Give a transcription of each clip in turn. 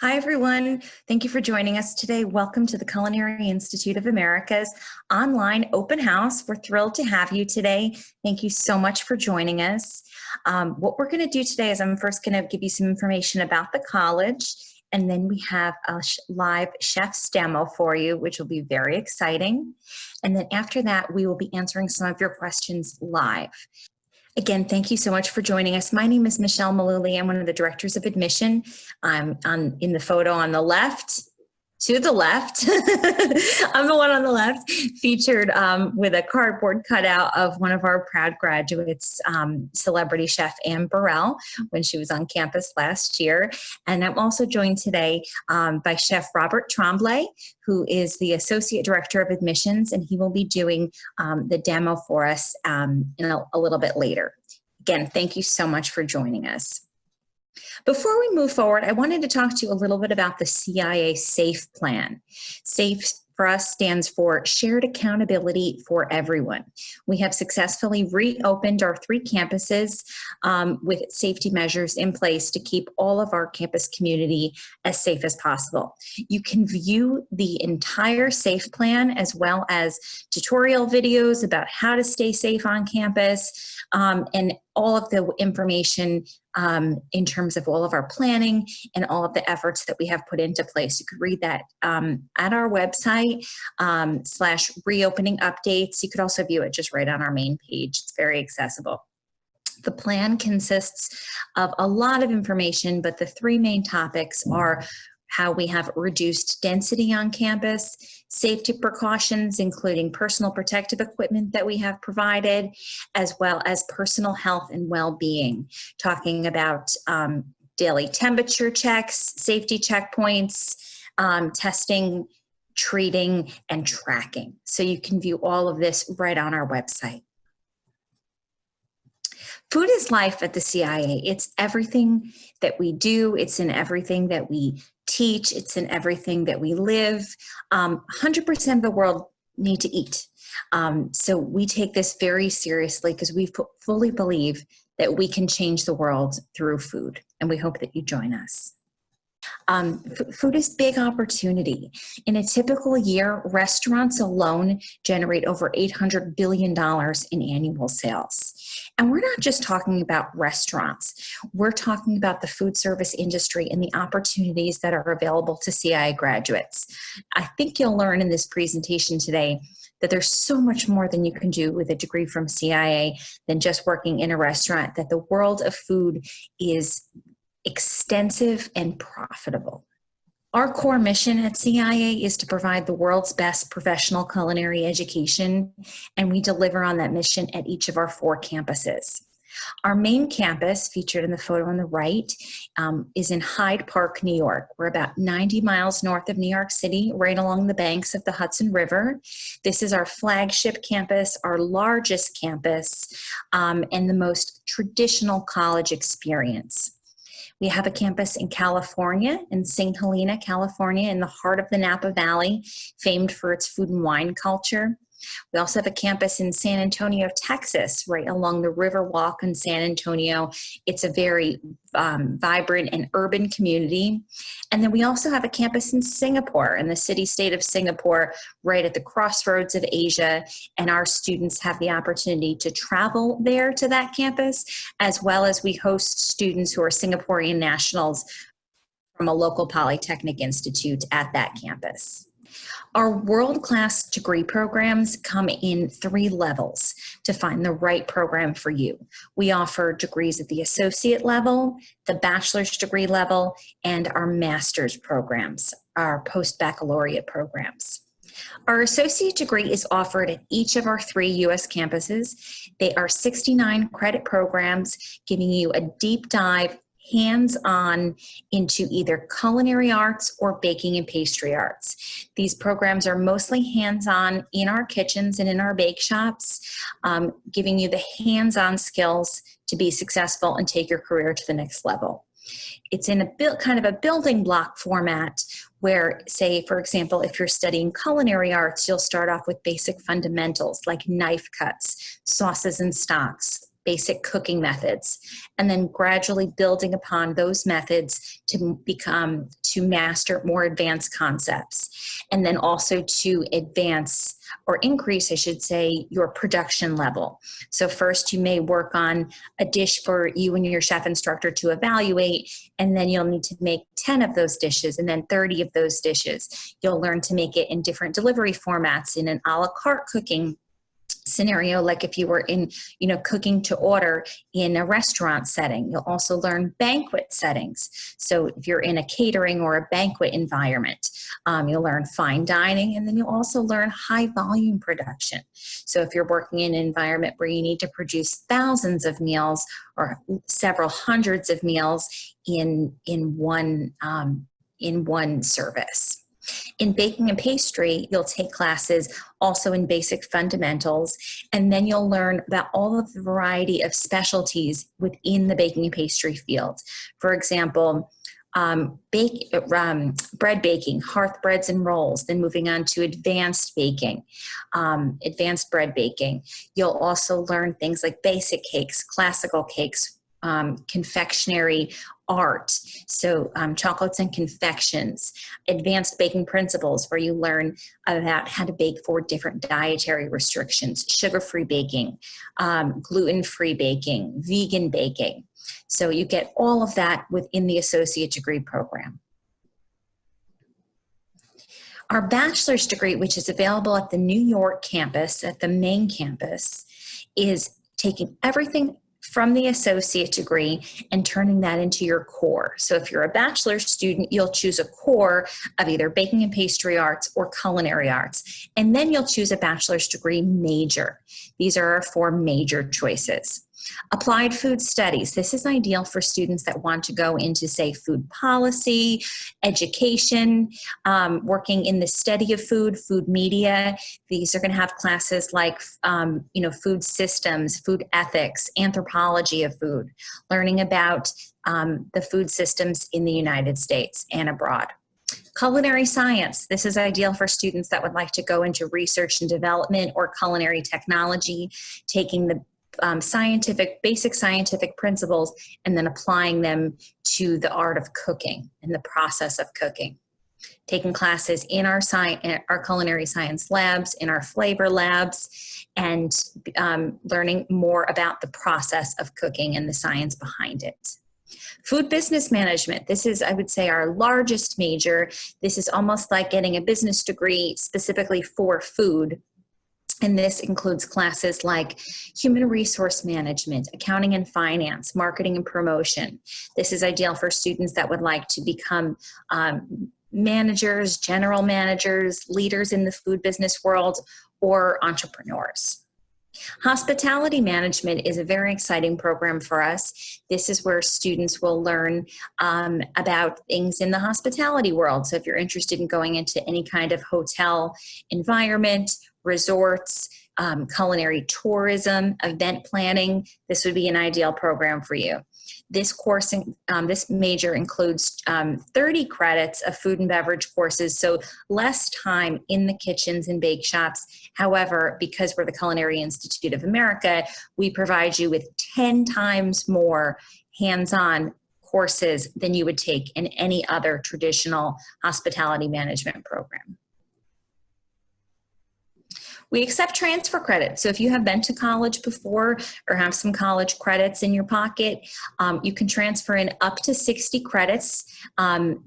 Hi, everyone. Thank you for joining us today. Welcome to the Culinary Institute of America's online open house. We're thrilled to have you today. Thank you so much for joining us. What we're going to do today is I'm first going to give you some information about the college, and then we have a live chef's demo for you, which will be very exciting. And then after that, we will be answering some of your questions live. Again, thank you so much for joining us. My name is Michelle Mullooly. I'm one of the directors of admission. I'm in the photo on the left, to the left. I'm the one on the left, featured with a cardboard cutout of one of our proud graduates, celebrity chef Anne Burrell, when she was on campus last year. And I'm also joined today by Chef Robert Tremblay, who is the Associate Director of Admissions, and he will be doing the demo for us in a little bit later. Again, thank you so much for joining us. Before we move forward, I wanted to talk to you a little bit about the CIA SAFE plan. SAFE for us stands for Shared Accountability for Everyone. We have successfully reopened our 3 campuses with safety measures in place to keep all of our campus community as safe as possible. You can view the entire SAFE plan as well as tutorial videos about how to stay safe on campus and all of the information in terms of all of our planning and all of the efforts that we have put into place. You could read that at our website /reopening updates. You could also view it just right on our main page. It's very accessible. The plan consists of a lot of information, but the 3 main topics are how we have reduced density on campus, safety precautions, including personal protective equipment that we have provided, as well as personal health and well-being, talking about daily temperature checks, safety checkpoints, testing, treating, and tracking. So you can view all of this right on our website. Food is life at the CIA. It's everything that we do. It's in everything that we teach. It's in everything that we live. 100% of the world need to eat. So we take this very seriously because we fully believe that we can change the world through food. And we hope that you join us. Food is big opportunity. In a typical year, restaurants alone generate over $800 billion in annual sales. And we're not just talking about restaurants. We're talking about the food service industry and the opportunities that are available to CIA graduates. I think you'll learn in this presentation today that there's so much more than you can do with a degree from CIA than just working in a restaurant, that the world of food is extensive and profitable. Our core mission at CIA is to provide the world's best professional culinary education, and we deliver on that mission at each of our 4 campuses. Our main campus, featured in the photo on the right, is in Hyde Park, New York. We're about 90 miles north of New York City, right along the banks of the Hudson River. This is our flagship campus, our largest campus, and the most traditional college experience. We have a campus in California, in St. Helena, California, in the heart of the Napa Valley, famed for its food and wine culture. We also have a campus in San Antonio, Texas, right along the Riverwalk in San Antonio. It's a very vibrant and urban community. And then we also have a campus in Singapore, in the city-state of Singapore, right at the crossroads of Asia. And our students have the opportunity to travel there to that campus, as well as we host students who are Singaporean nationals from a local polytechnic institute at that campus. Our world-class degree programs come in 3 levels to find the right program for you. We offer degrees at the associate level, the bachelor's degree level, and our master's programs, our post-baccalaureate programs. Our associate degree is offered at each of our 3 U.S. campuses. They are 69 credit programs, giving you a deep dive, hands-on into either culinary arts or baking and pastry arts. These programs are mostly hands-on in our kitchens and in our bake shops, giving you the hands-on skills to be successful and take your career to the next level. It's in a kind of a building block format where, say, for example, if you're studying culinary arts, you'll start off with basic fundamentals like knife cuts, sauces and stocks, basic cooking methods, and then gradually building upon those methods to master more advanced concepts, and then also to advance or increase, I should say, your production level. So first you may work on a dish for you and your chef instructor to evaluate, and then you'll need to make 10 of those dishes and then 30 of those dishes. You'll learn to make it in different delivery formats in an a la carte cooking scenario, like if you were in, cooking to order in a restaurant setting. You'll also learn banquet settings. So if you're in a catering or a banquet environment, you'll learn fine dining, and then you'll also learn high volume production. So if you're working in an environment where you need to produce thousands of meals or several hundreds of meals in one service. In baking and pastry, you'll take classes also in basic fundamentals, and then you'll learn about all of the variety of specialties within the baking and pastry field. For example, bread baking, hearth breads and rolls, then moving on to advanced baking, advanced bread baking. You'll also learn things like basic cakes, classical cakes, confectionery art, so chocolates and confections, advanced baking principles, where you learn about how to bake for different dietary restrictions, sugar-free baking, gluten-free baking, vegan baking. So you get all of that within the associate degree program. Our bachelor's degree, which is available at the New York campus, at the main campus, is taking everything from the associate degree and turning that into your core. So if you're a bachelor's student, you'll choose a core of either baking and pastry arts or culinary arts, and then you'll choose a bachelor's degree major. These are our 4 major choices. Applied food studies. This is ideal for students that want to go into, say, food policy, education, working in the study of food, food media. These are going to have classes like, food systems, food ethics, anthropology of food, learning about the food systems in the United States and abroad. Culinary science. This is ideal for students that would like to go into research and development or culinary technology, taking the basic scientific principles and then applying them to the art of cooking and the process of cooking. Taking classes in our culinary science labs, in our flavor labs, and learning more about the process of cooking and the science behind it. Food business management. This is, I would say, our largest major. This is almost like getting a business degree specifically for food. And this includes classes like human resource management, accounting and finance, marketing and promotion. This is ideal for students that would like to become managers, general managers, leaders in the food business world, or entrepreneurs. Hospitality management is a very exciting program for us. This is where students will learn about things in the hospitality world. So if you're interested in going into any kind of hotel environment, resorts, culinary tourism, event planning, this would be an ideal program for you. This course, this major includes 30 credits of food and beverage courses, so less time in the kitchens and bake shops. However, because we're the Culinary Institute of America, we provide you with 10 times more hands-on courses than you would take in any other traditional hospitality management program. We accept transfer credit. So if you have been to college before or have some college credits in your pocket, you can transfer in up to 60 credits of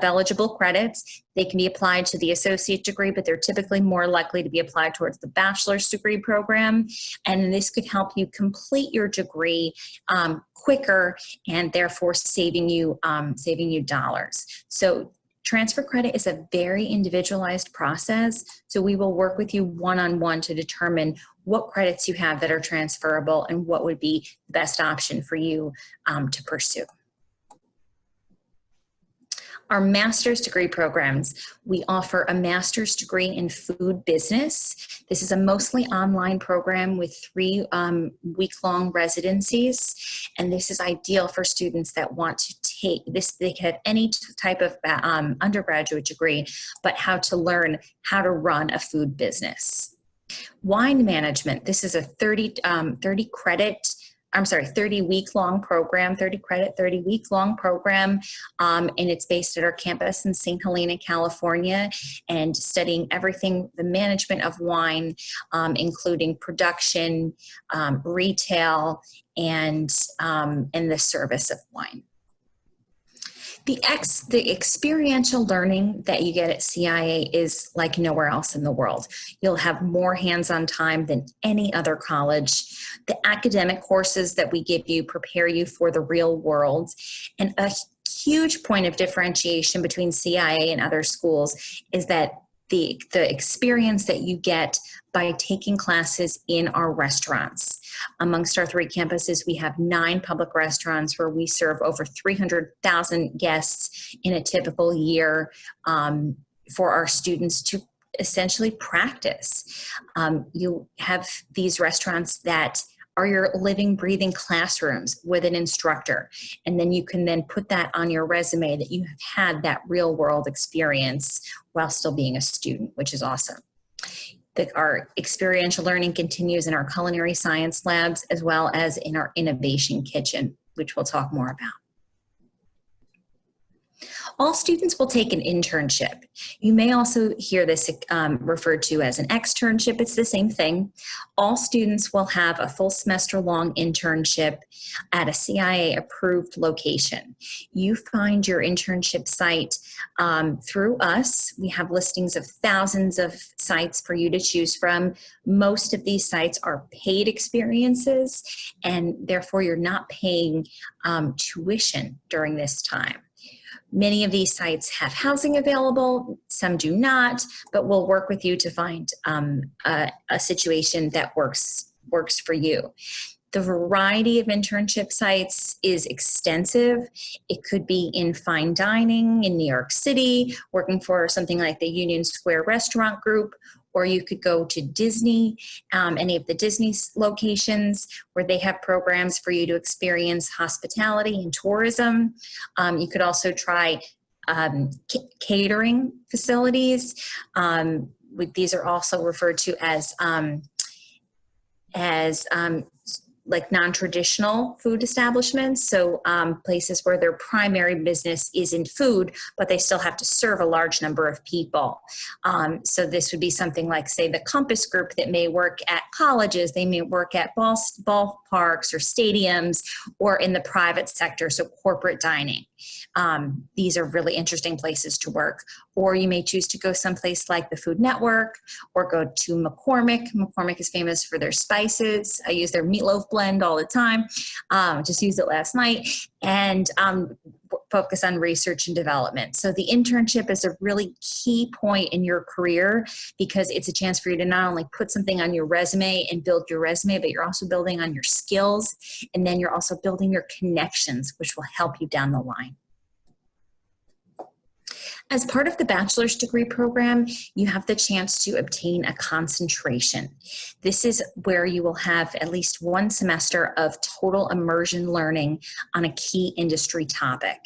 eligible credits. They can be applied to the associate degree, but they're typically more likely to be applied towards the bachelor's degree program. And this could help you complete your degree quicker and therefore saving you dollars. So transfer credit is a very individualized process, so we will work with you one-on-one to determine what credits you have that are transferable and what would be the best option for you to pursue. Our master's degree programs, we offer a master's degree in food business. This is a mostly online program with 3 week-long residencies, and this is ideal for students that want to take this. They can have any type of undergraduate degree, but how to learn how to run a food business. Wine management, this is a 30 credit 30-week-long program, 30 credit, 30-week-long program. And it's based at our campus in St. Helena, California, and studying everything, the management of wine, including production, retail, and the service of wine. The experiential learning that you get at CIA is like nowhere else in the world. You'll have more hands-on time than any other college. The academic courses that we give you prepare you for the real world. And a huge point of differentiation between CIA and other schools is that the experience that you get by taking classes in our restaurants. Amongst our 3 campuses, we have 9 public restaurants where we serve over 300,000 guests in a typical year for our students to essentially practice. You have these restaurants that are your living, breathing classrooms with an instructor. And then you can then put that on your resume that you have had that real world experience while still being a student, which is awesome. Our experiential learning continues in our culinary science labs as well as in our innovation kitchen, which we'll talk more about. All students will take an internship. You may also hear this referred to as an externship. It's the same thing. All students will have a full semester long internship at a CIA approved location. You find your internship site through us. We have listings of thousands of sites for you to choose from. Most of these sites are paid experiences, and therefore you're not paying tuition during this time. Many of these sites have housing available, some do not, but we'll work with you to find a situation that works for you. The variety of internship sites is extensive. It could be in fine dining in New York City, working for something like the Union Square Restaurant Group, or you could go to Disney, any of the Disney locations where they have programs for you to experience hospitality and tourism. You could also try catering facilities. These are also referred to as like non-traditional food establishments. So places where their primary business is in food, but they still have to serve a large number of people. So this would be something like, say, the Compass Group that may work at colleges, they may work at ballparks or stadiums, or in the private sector, so corporate dining. These are really interesting places to work. Or you may choose to go someplace like the Food Network, or go to McCormick. McCormick is famous for their spices. I use their meatloaf blend all the time. Just used it last night. And focus on research and development. So the internship is a really key point in your career, because it's a chance for you to not only put something on your resume and build your resume, but you're also building on your skills. And then you're also building your connections, which will help you down the line. As part of the bachelor's degree program, you have the chance to obtain a concentration. This is where you will have at least 1 semester of total immersion learning on a key industry topic.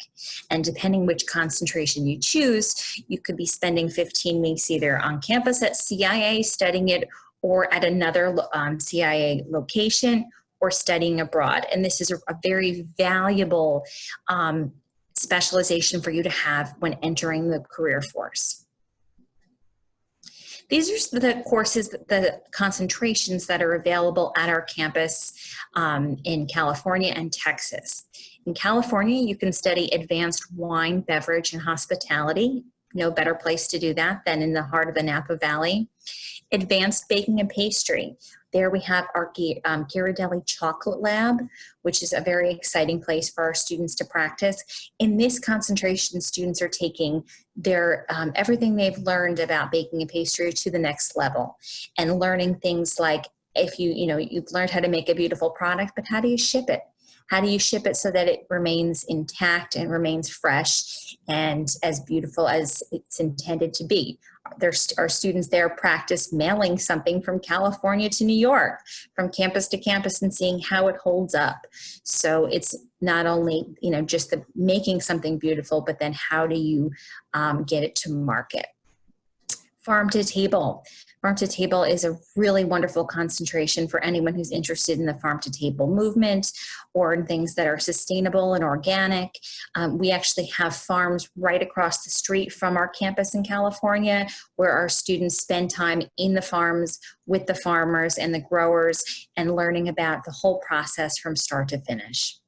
And depending which concentration you choose, you could be spending 15 weeks either on campus at CIA studying it, or at another CIA location, or studying abroad. And this is a very valuable specialization for you to have when entering the career force. These are the courses, the concentrations that are available at our campus in California and Texas. In California, you can study advanced wine, beverage, and hospitality. No better place to do that than in the heart of the Napa Valley. Advanced baking and pastry. There we have our Ghirardelli Chocolate Lab, which is a very exciting place for our students to practice. In this concentration, students are taking their everything they've learned about baking and pastry to the next level, and learning things like, if you've learned how to make a beautiful product, but how do you ship it? How do you ship it so that it remains intact and remains fresh and as beautiful as it's intended to be? Our students there practice mailing something from California to New York, from campus to campus, and seeing how it holds up. So it's not only, just the making something beautiful, but then how do you get it to market? Farm to table. Farm to table is a really wonderful concentration for anyone who's interested in the farm to table movement or in things that are sustainable and organic. We actually have farms right across the street from our campus in California where our students spend time in the farms with the farmers and the growers and learning about the whole process from start to finish.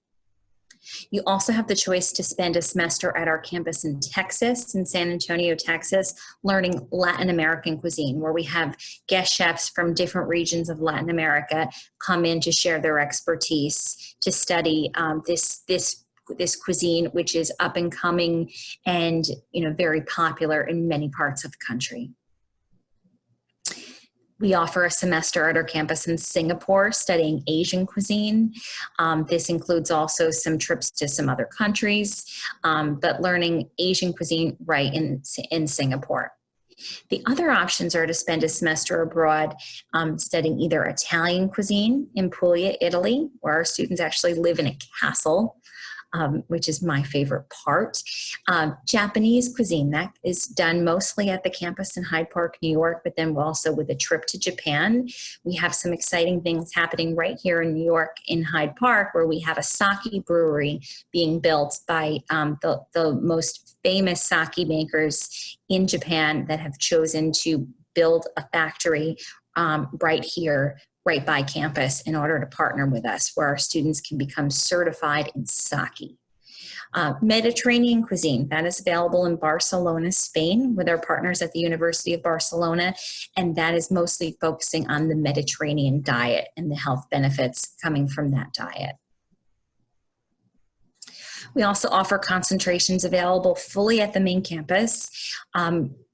You also have the choice to spend a semester at our campus in Texas, in San Antonio, Texas, learning Latin American cuisine, where we have guest chefs from different regions of Latin America come in to share their expertise, to study this cuisine, which is up and coming and very popular in many parts of the country. We offer a semester at our campus in Singapore studying Asian cuisine. This includes also some trips to some other countries, but learning Asian cuisine right in Singapore. The other options are to spend a semester abroad studying either Italian cuisine in Puglia, Italy, where our students actually live in a castle, which is my favorite part. Japanese cuisine, that is done mostly at the campus in Hyde Park, New York, but then also with a trip to Japan. We have some exciting things happening right here in New York in Hyde Park, where we have a sake brewery being built by the most famous sake makers in Japan that have chosen to build a factory right here, right by campus, in order to partner with us, where our students can become certified in sake. Mediterranean cuisine, that is available in Barcelona, Spain, with our partners at the University of Barcelona, and that is mostly focusing on the Mediterranean diet and the health benefits coming from that diet. We also offer concentrations available fully at the main campus,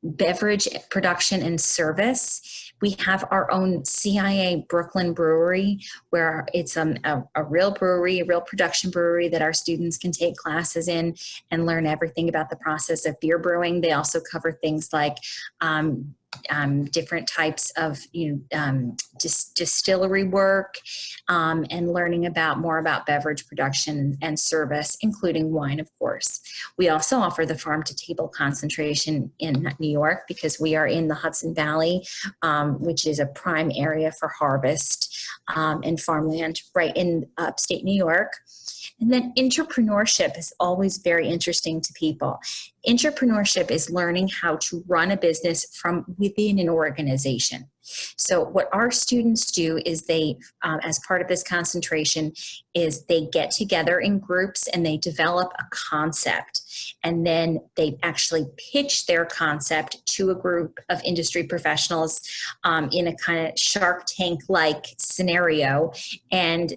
beverage production and service. We have our own CIA Brooklyn brewery, where it's a real brewery, a real production brewery that our students can take classes in and learn everything about the process of beer brewing. They also cover things like different types of distillery work and learning more about beverage production and service, including wine, of course. We also offer the farm to table concentration in New York because we are in the Hudson Valley, which is a prime area for harvest and farmland right in upstate New York. And then entrepreneurship is always very interesting to people. Entrepreneurship is learning how to run a business from within an organization. So what our students do is they, as part of this concentration, is they get together in groups and they develop a concept. And then they actually pitch their concept to a group of industry professionals in a kind of Shark Tank-like scenario. And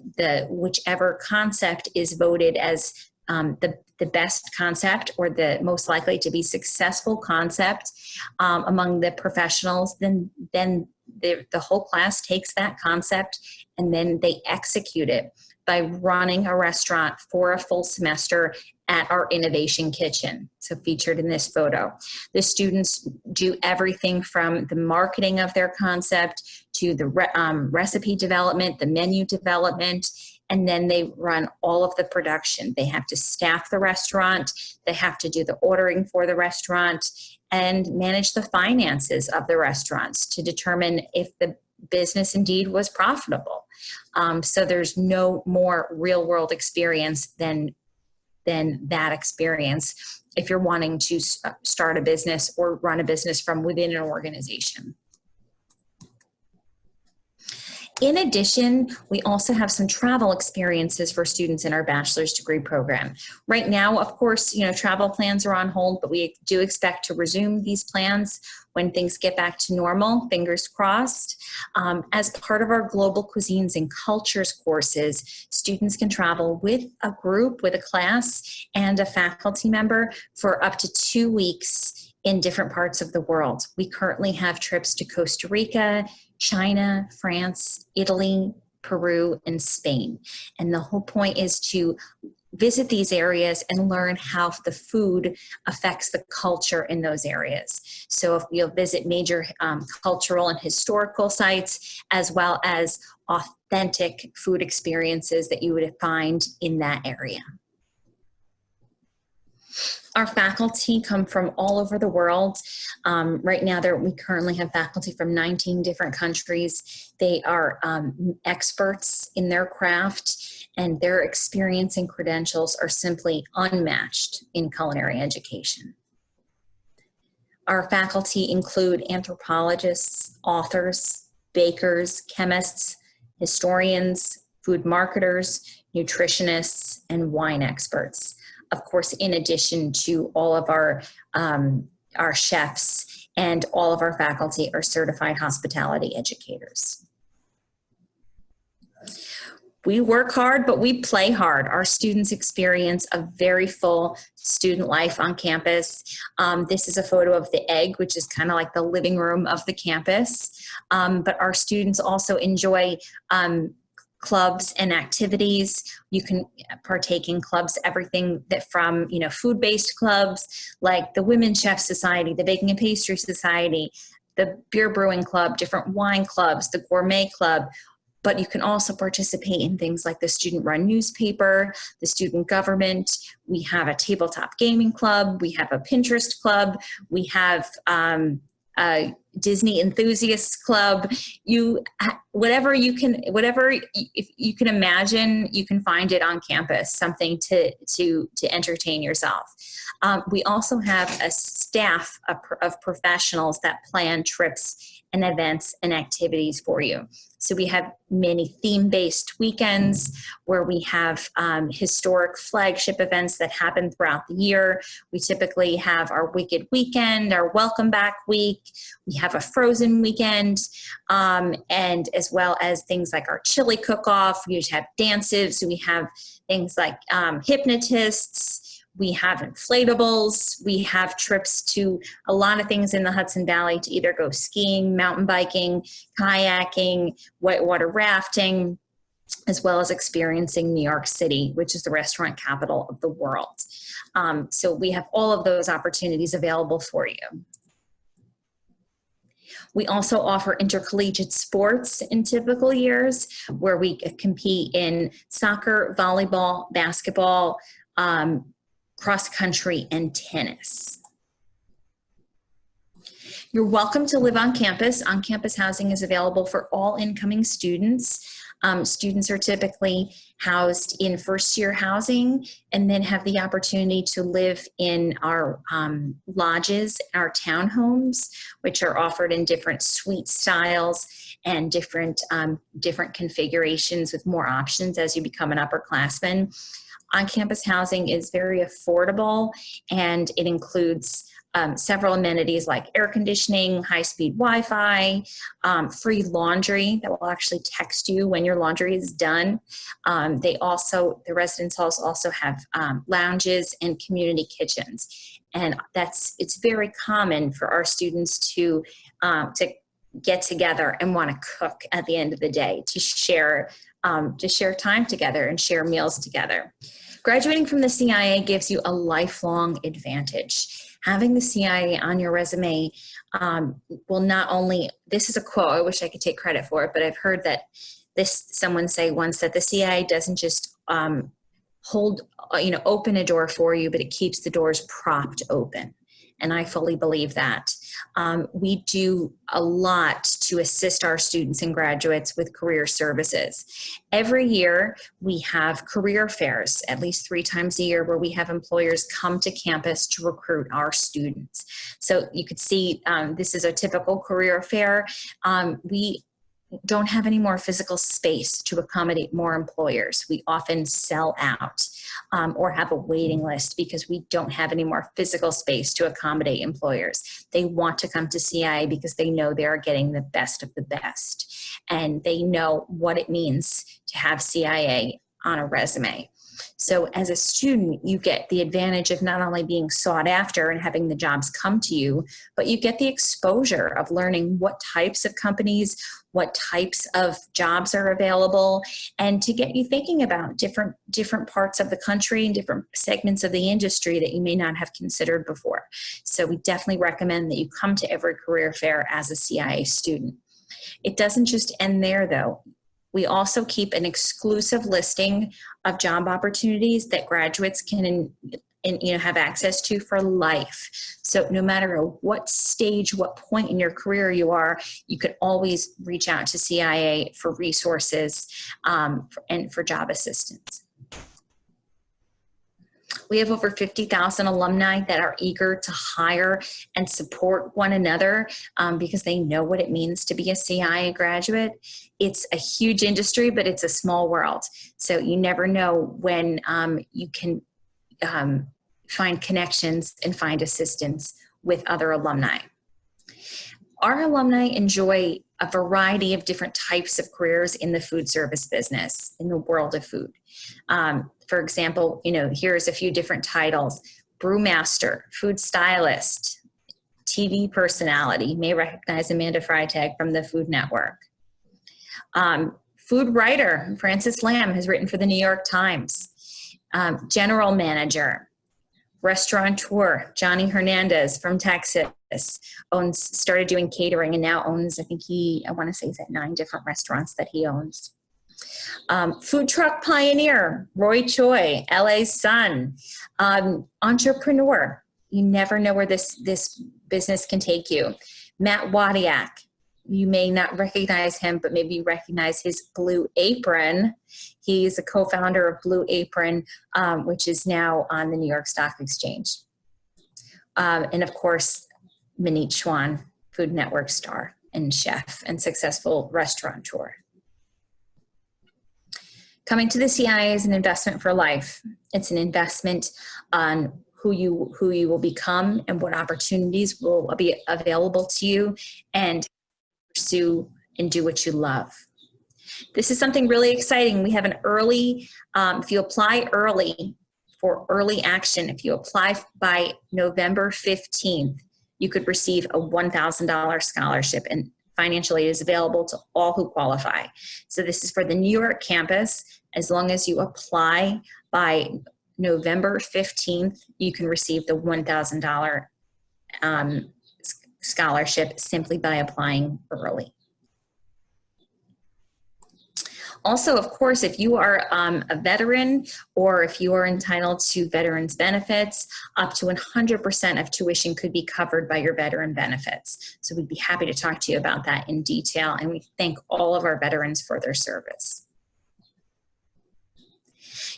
whichever concept is voted as the best concept or the most likely to be successful concept among the professionals, then the whole class takes that concept and then they execute it by running a restaurant for a full semester at our innovation kitchen, so featured in this photo. The students do everything from the marketing of their concept to the recipe development, the menu development, and then they run all of the production. They have to staff the restaurant, they have to do the ordering for the restaurant, and manage the finances of the restaurants to determine if the business indeed was profitable. So there's no more real world experience than that experience if you're wanting to start a business or run a business from within an organization. In addition, we also have some travel experiences for students in our bachelor's degree program. Right now, of course, travel plans are on hold, but we do expect to resume these plans when things get back to normal, fingers crossed. As part of our global cuisines and cultures courses, students can travel with a group, with a class, and a faculty member for up to 2 weeks in different parts of the world. We currently have trips to Costa Rica, China, France, Italy, Peru, and Spain. And the whole point is to visit these areas and learn how the food affects the culture in those areas. So if you'll visit major cultural and historical sites, as well as authentic food experiences that you would find in that area. Our faculty come from all over the world. Right now, we currently have faculty from 19 different countries. They are experts in their craft, and their experience and credentials are simply unmatched in culinary education. Our faculty include anthropologists, authors, bakers, chemists, historians, food marketers, nutritionists, and wine experts. Of course, in addition to all of our chefs, and all of our faculty are certified hospitality educators. We work hard, but we play hard. Our students experience a very full student life on campus. This is a photo of the egg, which is kind of like the living room of the campus. But our students also enjoy clubs and activities. You can partake in clubs, everything that from, food-based clubs like the Women's Chef Society, the Baking and Pastry Society, the Beer Brewing Club, different wine clubs, the Gourmet Club. But you can also participate in things like the student-run newspaper, the student government. We have a tabletop gaming club. We have a Pinterest club. We have a Disney enthusiasts club. Whatever you can imagine, you can find it on campus. Something to entertain yourself. We also have a staff of professionals that plan trips and events and activities for you. So we have many theme-based weekends where we have historic flagship events that happen throughout the year. We typically have our Wicked Weekend, our Welcome Back Week. We have a Frozen Weekend, and as well as things like our chili cook-off. We have dances. We have things like hypnotists. We have inflatables. We have trips to a lot of things in the Hudson Valley to either go skiing, mountain biking, kayaking, whitewater rafting, as well as experiencing New York City, which is the restaurant capital of the world. So we have all of those opportunities available for you. We also offer intercollegiate sports in typical years where we compete in soccer, volleyball, basketball, cross country, and tennis. You're welcome to live on campus. On-campus housing is available for all incoming students. Students are typically housed in first-year housing and then have the opportunity to live in our lodges, our townhomes, which are offered in different suite styles and different configurations with more options as you become an upperclassman. On-campus housing is very affordable, and it includes several amenities like air conditioning, high-speed Wi-Fi, free laundry that will actually text you when your laundry is done. The residence halls also have lounges and community kitchens, and it's very common for our students to get together and want to cook at the end of the day, to share time together and share meals together. Graduating from the CIA gives you a lifelong advantage. Having the CIA on your resume will not only, this is a quote, I wish I could take credit for it, but I've heard that someone say once that the CIA doesn't just open a door for you, but it keeps the doors propped open. And I fully believe that. We do a lot to assist our students and graduates with career services. Every year, we have career fairs, at least 3 times a year, where we have employers come to campus to recruit our students. So you could see this is a typical career fair. We don't have any more physical space to accommodate more employers. We often sell out or have a waiting list because we don't have any more physical space to accommodate employers. They want to come to CIA because they know they are getting the best of the best, and they know what it means to have CIA on a resume. So as a student, you get the advantage of not only being sought after and having the jobs come to you, but you get the exposure of learning what types of companies, what types of jobs are available, and to get you thinking about different parts of the country and different segments of the industry that you may not have considered before. So we definitely recommend that you come to every career fair as a CIA student. It doesn't just end there, though. We also keep an exclusive listing of job opportunities that graduates can and have access to for life. So no matter what stage, what point in your career you are, you could always reach out to CIA for resources and for job assistance. We have over 50,000 alumni that are eager to hire and support one another because they know what it means to be a CIA graduate. It's a huge industry, but it's a small world. So you never know when you can find connections and find assistance with other alumni. Our alumni enjoy a variety of different types of careers in the food service business, in the world of food. For example, here's a few different titles: brewmaster, food stylist, TV personality. You may recognize Amanda Freitag from the Food Network. Food writer, Francis Lamb has written for the New York Times. General manager, restaurateur, Johnny Hernandez from Texas, started doing catering and now owns, I want to say he's at 9 different restaurants that he owns. Food truck pioneer, Roy Choi, LA's Sun. Entrepreneur, you never know where this business can take you. Matt Wadiak, you may not recognize him, but maybe you recognize his Blue Apron. He's a co-founder of Blue Apron, which is now on the New York Stock Exchange. And of course, Manit Schwan, Food Network star and chef and successful restaurateur. Coming to the CIA is an investment for life. It's an investment on who you will become and what opportunities will be available to you, and pursue and do what you love. This is something really exciting. We have an early, if you apply early for early action, if you apply by November 15th, you could receive a $1,000 scholarship, and financial aid is available to all who qualify. So this is for the New York campus. As long as you apply by November 15th, you can receive the $1,000 scholarship simply by applying early. Also, of course, if you are a veteran or if you are entitled to veterans benefits, up to 100% of tuition could be covered by your veteran benefits. So we'd be happy to talk to you about that in detail, and we thank all of our veterans for their service.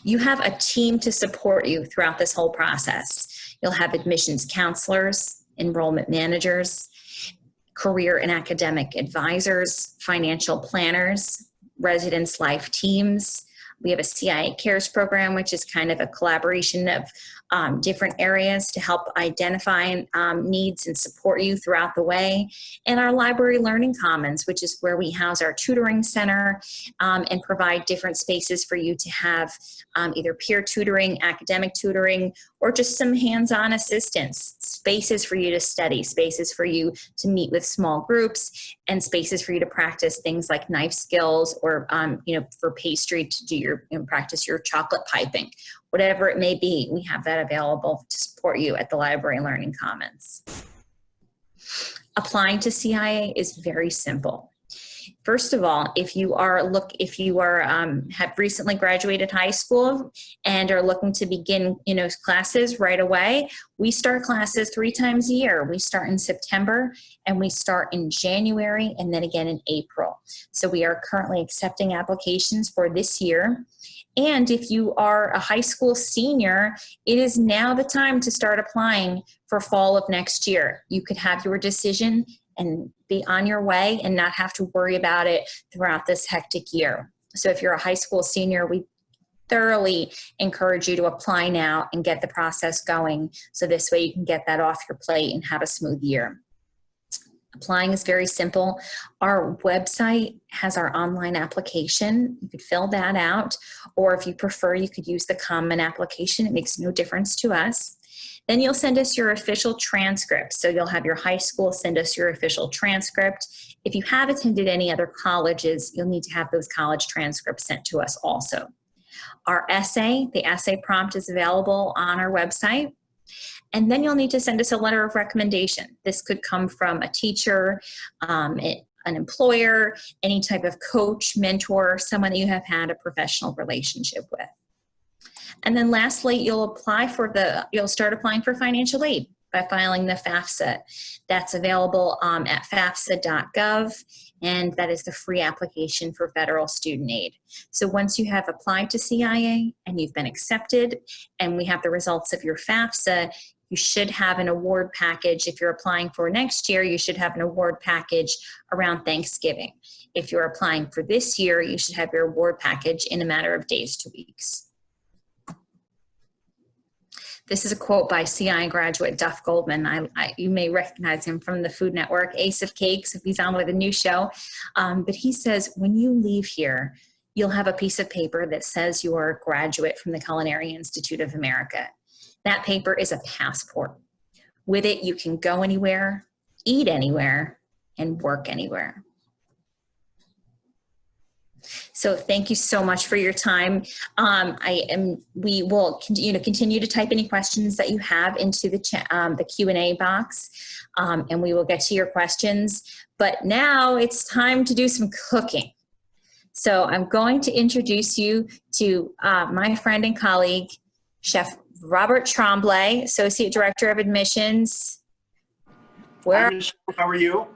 You have a team to support you throughout this whole process. You'll have admissions counselors, enrollment managers, career and academic advisors, financial planners, residence life teams. We have a CIA Cares program, which is kind of a collaboration of different areas to help identify needs and support you throughout the way. And our Library Learning Commons, which is where we house our tutoring center and provide different spaces for you to have either peer tutoring, academic tutoring, or just some hands-on assistance. Spaces for you to study, spaces for you to meet with small groups, and spaces for you to practice things like knife skills, or for pastry to do practice your chocolate piping. Whatever it may be, we have that available to support you at the Library Learning Commons. Applying to CIA is very simple. First of all, if you have recently graduated high school and are looking to begin classes right away, we start classes 3 times a year. We start in September, and we start in January, and then again in April. So we are currently accepting applications for this year. And if you are a high school senior, it is now the time to start applying for fall of next year. You could have your decision and be on your way and not have to worry about it throughout this hectic year. So if you're a high school senior, we thoroughly encourage you to apply now and get the process going, so this way you can get that off your plate and have a smooth year. Applying is very simple. Our website has our online application. You could fill that out, or if you prefer, you could use the common application. It makes no difference to us. Then you'll send us your official transcript. So you'll have your high school send us your official transcript. If you have attended any other colleges, you'll need to have those college transcripts sent to us also. Our essay, the essay prompt, is available on our website. And then you'll need to send us a letter of recommendation. This could come from a teacher, an employer, any type of coach, mentor, someone that you have had a professional relationship with. And then lastly, you'll start applying for financial aid by filing the FAFSA. That's available at fafsa.gov, and that is the free application for federal student aid. So once you have applied to CIA and you've been accepted, and we have the results of your FAFSA, you should have an award package. If you're applying for next year, you should have an award package around Thanksgiving. If you're applying for this year, you should have your award package in a matter of days to weeks. This is a quote by CI graduate Duff Goldman. You may recognize him from the Food Network, Ace of Cakes, if he's on with a new show. But he says, when you leave here, you'll have a piece of paper that says you are a graduate from the Culinary Institute of America. That paper is a passport. With it, you can go anywhere, eat anywhere, and work anywhere. So thank you so much for your time. We will continue to type any questions that you have into the Q&A box, and we will get to your questions. But now it's time to do some cooking. So I'm going to introduce you to my friend and colleague, Chef Robert Tremblay, Associate Director of Admissions. Hi, Michelle. How are you?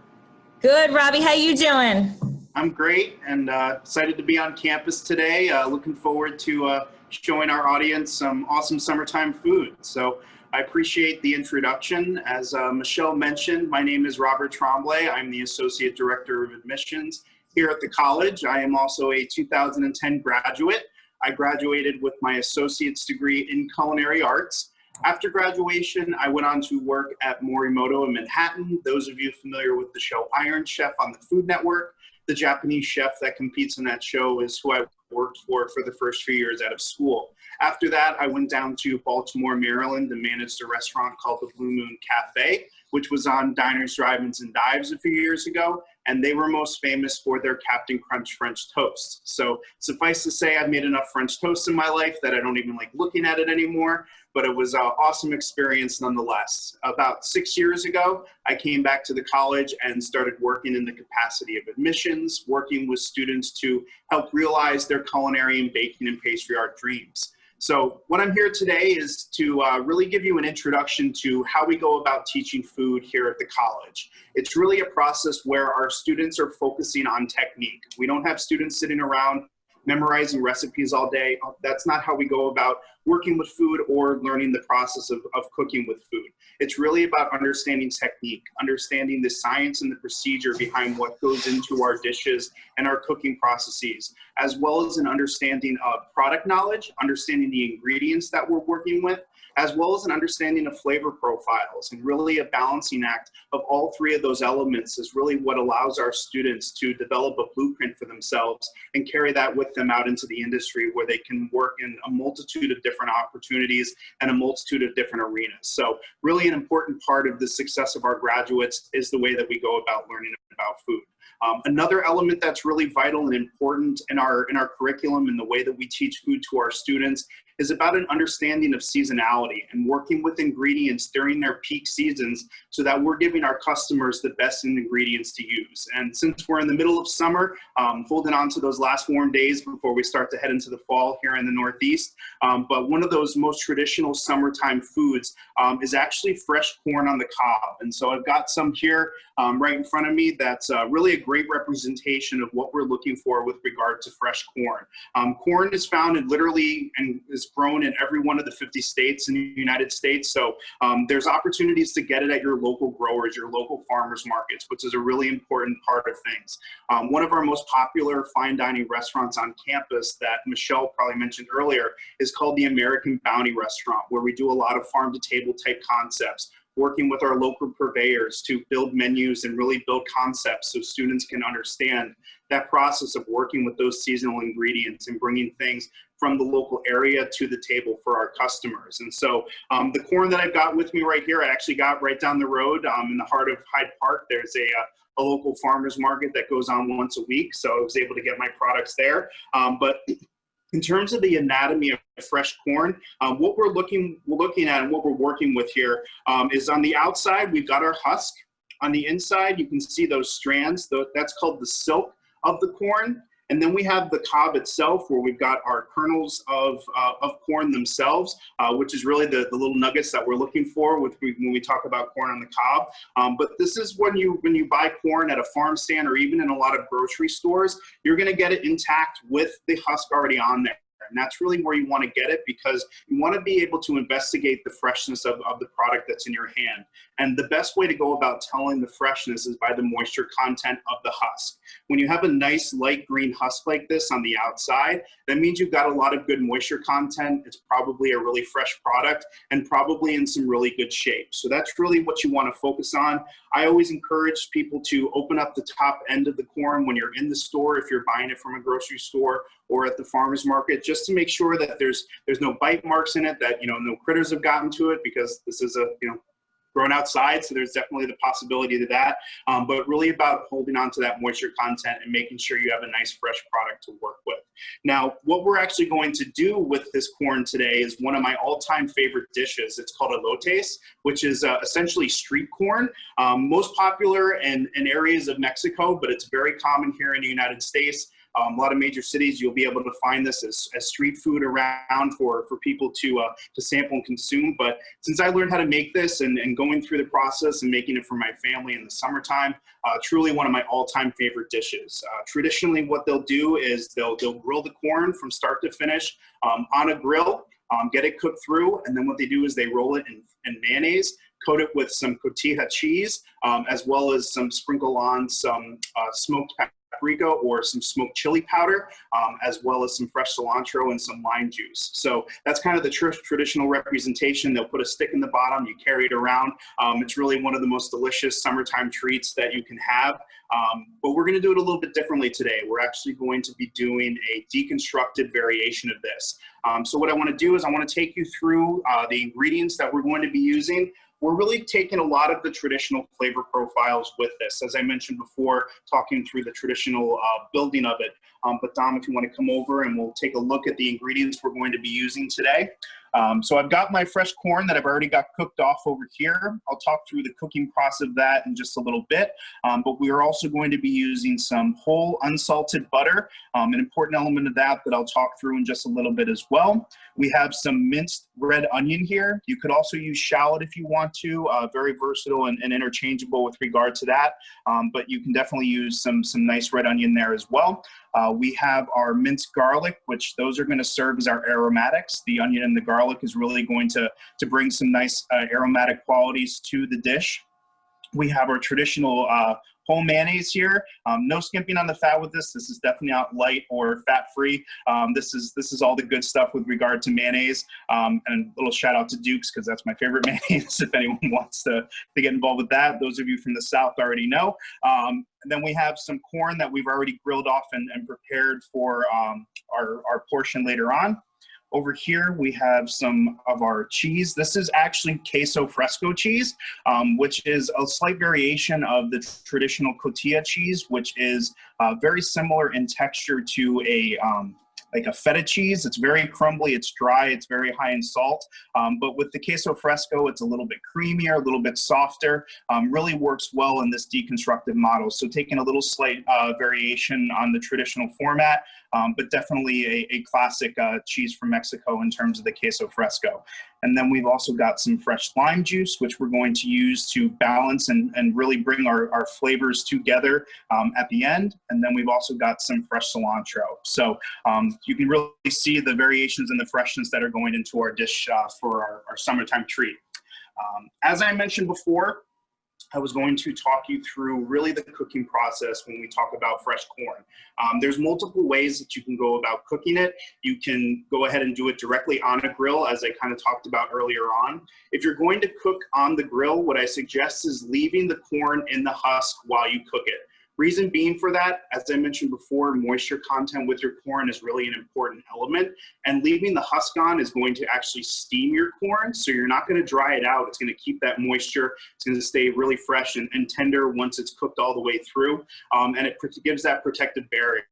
Good, Robbie. How you doing? I'm great and excited to be on campus today. Looking forward to showing our audience some awesome summertime food. So I appreciate the introduction. As Michelle mentioned, my name is Robert Tremblay. I'm the Associate Director of Admissions here at the college. I am also a 2010 graduate. I graduated with my associate's degree in culinary arts. After graduation, I went on to work at Morimoto in Manhattan. Those of you familiar with the show Iron Chef on the Food Network, the Japanese chef that competes in that show is who I worked for the first few years out of school. After that, I went down to Baltimore, Maryland, and managed a restaurant called the Blue Moon Cafe, which was on Diners, Drive-Ins, and Dives a few years ago, and they were most famous for their Captain Crunch French toast. So suffice to say, I've made enough French toast in my life that I don't even like looking at it anymore, but it was an awesome experience nonetheless. About 6 years ago, I came back to the college and started working in the capacity of admissions, working with students to help realize their culinary and baking and pastry art dreams. So what I'm here today is to really give you an introduction to how we go about teaching food here at the college. It's really a process where our students are focusing on technique. We don't have students sitting around memorizing recipes all day. That's not how we go about working with food or learning the process of cooking with food. It's really about understanding technique, understanding the science and the procedure behind what goes into our dishes and our cooking processes, as well as an understanding of product knowledge, understanding the ingredients that we're working with, as well as an understanding of flavor profiles. And really a balancing act of all three of those elements is really what allows our students to develop a blueprint for themselves and carry that with them out into the industry where they can work in a multitude of different opportunities and a multitude of different arenas. So really an important part of the success of our graduates is the way that we go about learning about food. Another element that's really vital and important in our curriculum and the way that we teach food to our students is about an understanding of seasonality and working with ingredients during their peak seasons so that we're giving our customers the best ingredients to use. And since we're in the middle of summer, holding on to those last warm days before we start to head into the fall here in the Northeast, but one of those most traditional summertime foods is actually fresh corn on the cob. And so I've got some here right in front of me that's really a great representation of what we're looking for with regard to fresh corn. Corn is found in literally and is grown in every one of the 50 states in the United States. So there's opportunities to get it at your local growers, your local farmers markets, which is a really important part of things. One of our most popular fine dining restaurants on campus that Michelle probably mentioned earlier is called the American Bounty Restaurant, where we do a lot of farm to table type concepts, working with our local purveyors to build menus and really build concepts so students can understand that process of working with those seasonal ingredients and bringing things from the local area to the table for our customers. And so the corn that I've got with me right here, I actually got right down the road in the heart of Hyde Park. There's a local farmer's market that goes on once a week, so I was able to get my products there. But in terms of the anatomy of fresh corn, what we're looking at and what we're working with here is on the outside, we've got our husk. On the inside, you can see those strands. That's called the silk of the corn. And then we have the cob itself, where we've got our kernels of corn themselves, which is really the little nuggets that we're looking for when we talk about corn on the cob. But this is when you buy corn at a farm stand or even in a lot of grocery stores, you're going to get it intact with the husk already on there. And that's really where you want to get it, because you want to be able to investigate the freshness of the product that's in your hand. And the best way to go about telling the freshness is by the moisture content of the husk. When you have a nice light green husk like this on the outside, that means you've got a lot of good moisture content. It's probably a really fresh product and probably in some really good shape. So that's really what you want to focus on. I always encourage people to open up the top end of the corn when you're in the store, if you're buying it from a grocery store or at the farmer's market, just to make sure that there's no bite marks in it, that no critters have gotten to it, because this is grown outside, so there's definitely the possibility to that. But really about holding on to that moisture content and making sure you have a nice fresh product to work with. Now, what we're actually going to do with this corn today is one of my all-time favorite dishes. It's called elotes, which is essentially street corn. Most popular in areas of Mexico, but it's very common here in the United States. A lot of major cities, you'll be able to find this as street food around for people to sample and consume. But since I learned how to make this and going through the process and making it for my family in the summertime, truly one of my all-time favorite dishes. Traditionally, what they'll do is they'll grill the corn from start to finish on a grill, get it cooked through, and then what they do is they roll it in mayonnaise, coat it with some cotija cheese, as well as sprinkle on some smoked paprika or some smoked chili powder, as well as some fresh cilantro and some lime juice. So that's kind of the traditional representation. They'll put a stick in the bottom, you carry it around. It's really one of the most delicious summertime treats that you can have. But we're going to do it a little bit differently today. We're actually going to be doing a deconstructed variation of this. So what I want to do is I want to take you through the ingredients that we're going to be using. We're really taking a lot of the traditional flavor profiles with this, as I mentioned before, talking through the traditional building of it. But Dom, if you want to come over and we'll take a look at the ingredients we're going to be using today. So I've got my fresh corn that I've already got cooked off over here. I'll talk through the cooking process of that in just a little bit. But we are also going to be using some whole unsalted butter, an important element of that I'll talk through in just a little bit as well. We have some minced red onion here. You could also use shallot if you want to, very versatile and interchangeable with regard to that. But you can definitely use some nice red onion there as well. We have our minced garlic, which those are going to serve as our aromatics. The onion and the garlic is really going to bring some nice aromatic qualities to the dish. We have our traditional whole mayonnaise here. No skimping on the fat with this. This is definitely not light or fat-free. This is all the good stuff with regard to mayonnaise. And a little shout out to Duke's, because that's my favorite mayonnaise if anyone wants to get involved with that. Those of you from the South already know. And then we have some corn that we've already grilled off and prepared for our portion later on. Over here, we have some of our cheese. This is actually queso fresco cheese, which is a slight variation of the traditional cotija cheese, which is very similar in texture to like a feta cheese. It's very crumbly, it's dry, it's very high in salt. But with the queso fresco, it's a little bit creamier, a little bit softer, really works well in this deconstructed model. So taking a little slight variation on the traditional format, but definitely a classic cheese from Mexico in terms of the queso fresco. And then we've also got some fresh lime juice, which we're going to use to balance and really bring our flavors together at the end. And then we've also got some fresh cilantro. So you can really see the variations in the freshness that are going into our dish for our summertime treat. As I mentioned before, I was going to talk you through really the cooking process when we talk about fresh corn. There's multiple ways that you can go about cooking it. You can go ahead and do it directly on a grill, as I kind of talked about earlier on. If you're going to cook on the grill, what I suggest is leaving the corn in the husk while you cook it. Reason being for that, as I mentioned before, moisture content with your corn is really an important element, and leaving the husk on is going to actually steam your corn, so you're not going to dry it out. It's going to keep that moisture. It's going to stay really fresh and tender once it's cooked all the way through, and it gives that protective barrier.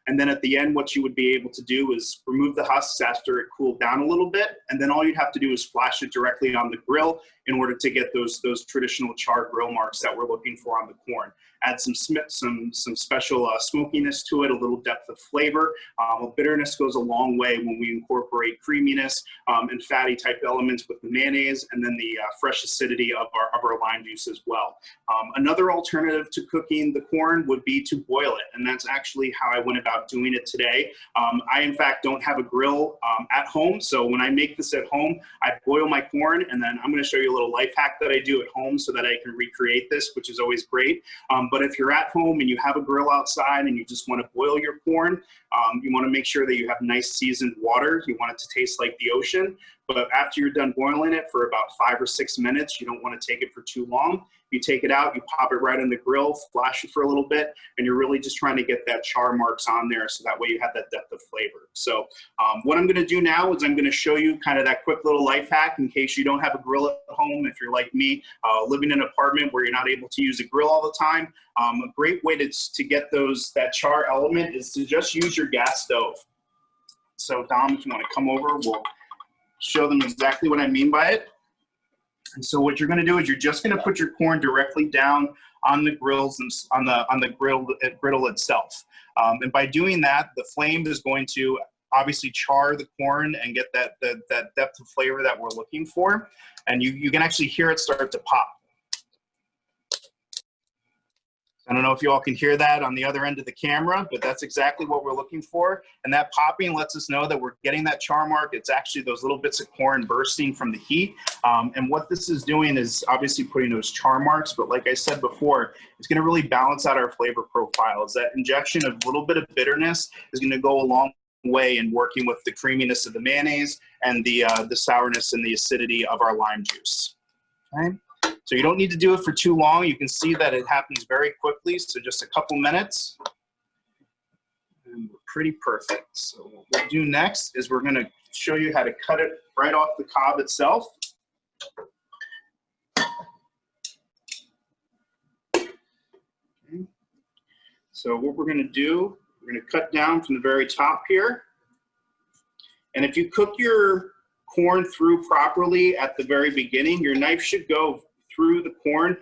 And then at the end, what you would be able to do is remove the husks after it cooled down a little bit, and then all you'd have to do is flash it directly on the grill in order to get those traditional char grill marks that we're looking for on the corn. Add some special smokiness to it, a little depth of flavor. Bitterness goes a long way when we incorporate creaminess and fatty type elements with the mayonnaise, and then the fresh acidity of our lime juice as well. Another alternative to cooking the corn would be to boil it, and that's actually how I went about doing it today. I, in fact, don't have a grill at home, so when I make this at home, I boil my corn, and then I'm going to show you a little life hack that I do at home so that I can recreate this, which is always great. But if you're at home and you have a grill outside and you just want to boil your corn, you want to make sure that you have nice seasoned water. You want it to taste like the ocean. But after you're done boiling it for about 5 or 6 minutes, you don't want to take it for too long. You take it out, you pop it right in the grill, flash it for a little bit, and you're really just trying to get that char marks on there so that way you have that depth of flavor. So what I'm going to do now is I'm going to show you kind of that quick little life hack in case you don't have a grill at home. If you're like me, living in an apartment where you're not able to use a grill all the time, a great way to get that char element is to just use your gas stove. So Dom, if you want to come over, we'll show them exactly what I mean by it. And so what you're going to do is you're just going to put your corn directly down on the grills and on the griddle itself. And by doing that, the flame is going to obviously char the corn and get that depth of flavor that we're looking for. And you can actually hear it start to pop. I don't know if you all can hear that on the other end of the camera, but that's exactly what we're looking for. And that popping lets us know that we're getting that char mark. It's actually those little bits of corn bursting from the heat. And what this is doing is obviously putting those char marks, but like I said before, it's gonna really balance out our flavor profiles. That injection of a little bit of bitterness is gonna go a long way in working with the creaminess of the mayonnaise and the sourness and the acidity of our lime juice, okay? So you don't need to do it for too long. You can see that it happens very quickly, so just a couple minutes. And we're pretty perfect. So what we'll do next is we're gonna show you how to cut it right off the cob itself. Okay. So what we're gonna do, we're gonna cut down from the very top here. And if you cook your corn through properly at the very beginning, your knife should go through the corn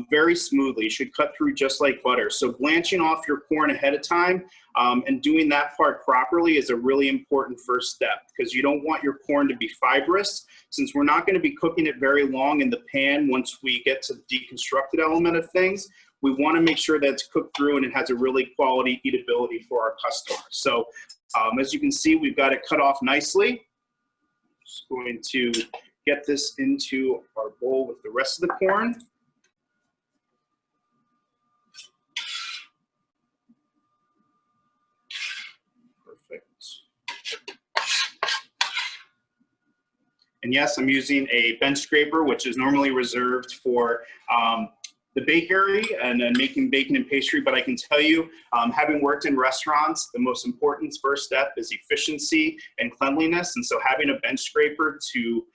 very smoothly. You should cut through just like butter. So blanching off your corn ahead of time and doing that part properly is a really important first step, because you don't want your corn to be fibrous. Since we're not going to be cooking it very long in the pan once we get to the deconstructed element of things, we want to make sure that it's cooked through and it has a really quality eatability for our customers. So as you can see, we've got it cut off nicely. Just going to get this into our bowl with the rest of the corn. Perfect. And yes, I'm using a bench scraper, which is normally reserved for the bakery and making bacon and pastry, but I can tell you, having worked in restaurants, the most important first step is efficiency and cleanliness. And so having a bench scraper to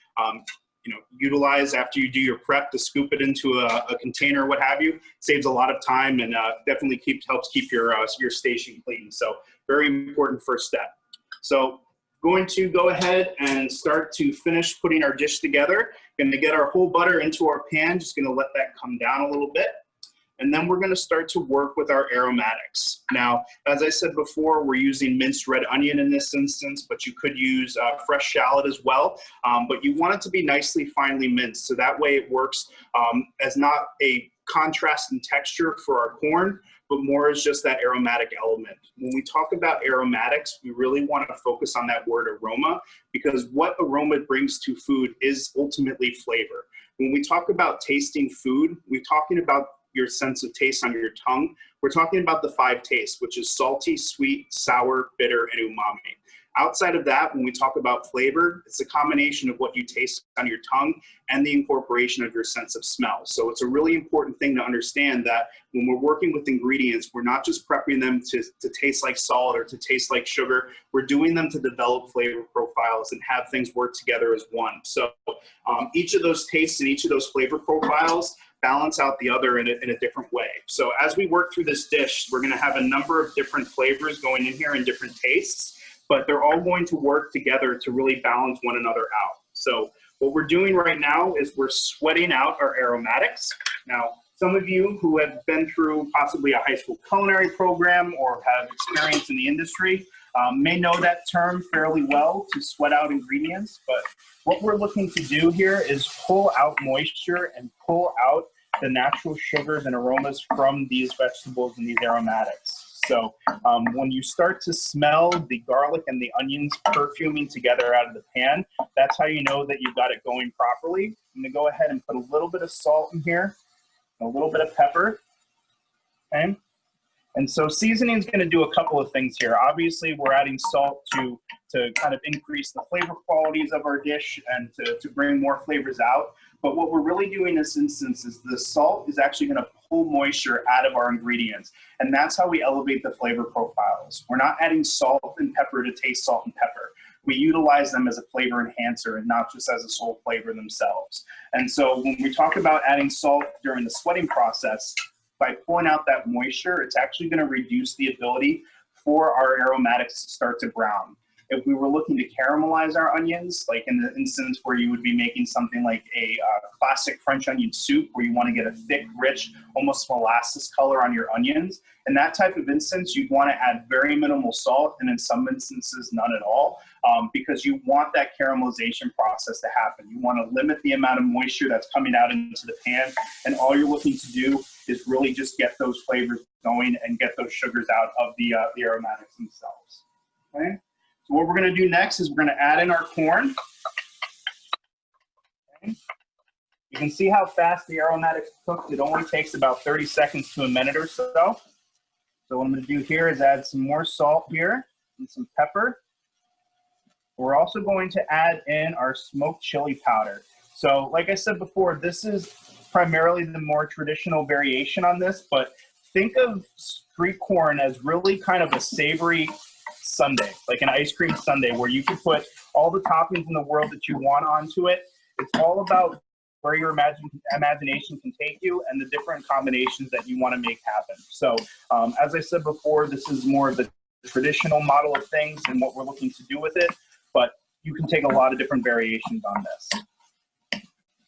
utilize after you do your prep to scoop it into a container, what have you, saves a lot of time and definitely helps keep your station clean. So very important first step. So going to go ahead and start to finish putting our dish together. Going to get our whole butter into our pan, just going to let that come down a little bit. And then we're going to start to work with our aromatics. Now, as I said before, we're using minced red onion in this instance, but you could use fresh shallot as well. But you want it to be nicely finely minced, so that way it works as not a contrast in texture for our corn, but more as just that aromatic element. When we talk about aromatics, we really want to focus on that word aroma, because what aroma brings to food is ultimately flavor. When we talk about tasting food, we're talking about your sense of taste on your tongue. We're talking about the 5 tastes, which is salty, sweet, sour, bitter, and umami. Outside of that, when we talk about flavor, it's a combination of what you taste on your tongue and the incorporation of your sense of smell. So it's a really important thing to understand that when we're working with ingredients, we're not just prepping them to taste like salt or to taste like sugar. We're doing them to develop flavor profiles and have things work together as one. So each of those tastes and each of those flavor profiles balance out the other in a different way. So as we work through this dish, we're going to have a number of different flavors going in here and different tastes, but they're all going to work together to really balance one another out. So what we're doing right now is we're sweating out our aromatics. Now, some of you who have been through possibly a high school culinary program or have experience in the industry may know that term fairly well, to sweat out ingredients. But what we're looking to do here is pull out moisture and pull out the natural sugars and aromas from these vegetables and these aromatics. So when you start to smell the garlic and the onions perfuming together out of the pan, that's how you know that you've got it going properly. I'm gonna go ahead and put a little bit of salt in here, a little bit of pepper, okay? And so seasoning is going to do a couple of things here. Obviously, we're adding salt to kind of increase the flavor qualities of our dish and to bring more flavors out. But what we're really doing in this instance is the salt is actually going to pull moisture out of our ingredients. And that's how we elevate the flavor profiles. We're not adding salt and pepper to taste salt and pepper. We utilize them as a flavor enhancer and not just as a sole flavor themselves. And so when we talk about adding salt during the sweating process, by pulling out that moisture, it's actually going to reduce the ability for our aromatics to start to brown. If we were looking to caramelize our onions, like in the instance where you would be making something like a classic French onion soup, where you want to get a thick, rich, almost molasses color on your onions, in that type of instance, you'd want to add very minimal salt, and in some instances, none at all, because you want that caramelization process to happen. You want to limit the amount of moisture that's coming out into the pan, and all you're looking to do is really just get those flavors going and get those sugars out of the aromatics themselves. Okay? So what we're going to do next is we're going to add in our corn. Okay? You can see how fast the aromatics cook. It only takes about 30 seconds to a minute or so. So what I'm going to do here is add some more salt here and some pepper. We're also going to add in our smoked chili powder. So like I said before, this is primarily the more traditional variation on this, but think of street corn as really kind of a savory sundae, like an ice cream sundae, where you can put all the toppings in the world that you want onto it. It's all about where your imagination can take you and the different combinations that you want to make happen. So as I said before, this is more of the traditional model of things and what we're looking to do with it, but you can take a lot of different variations on this.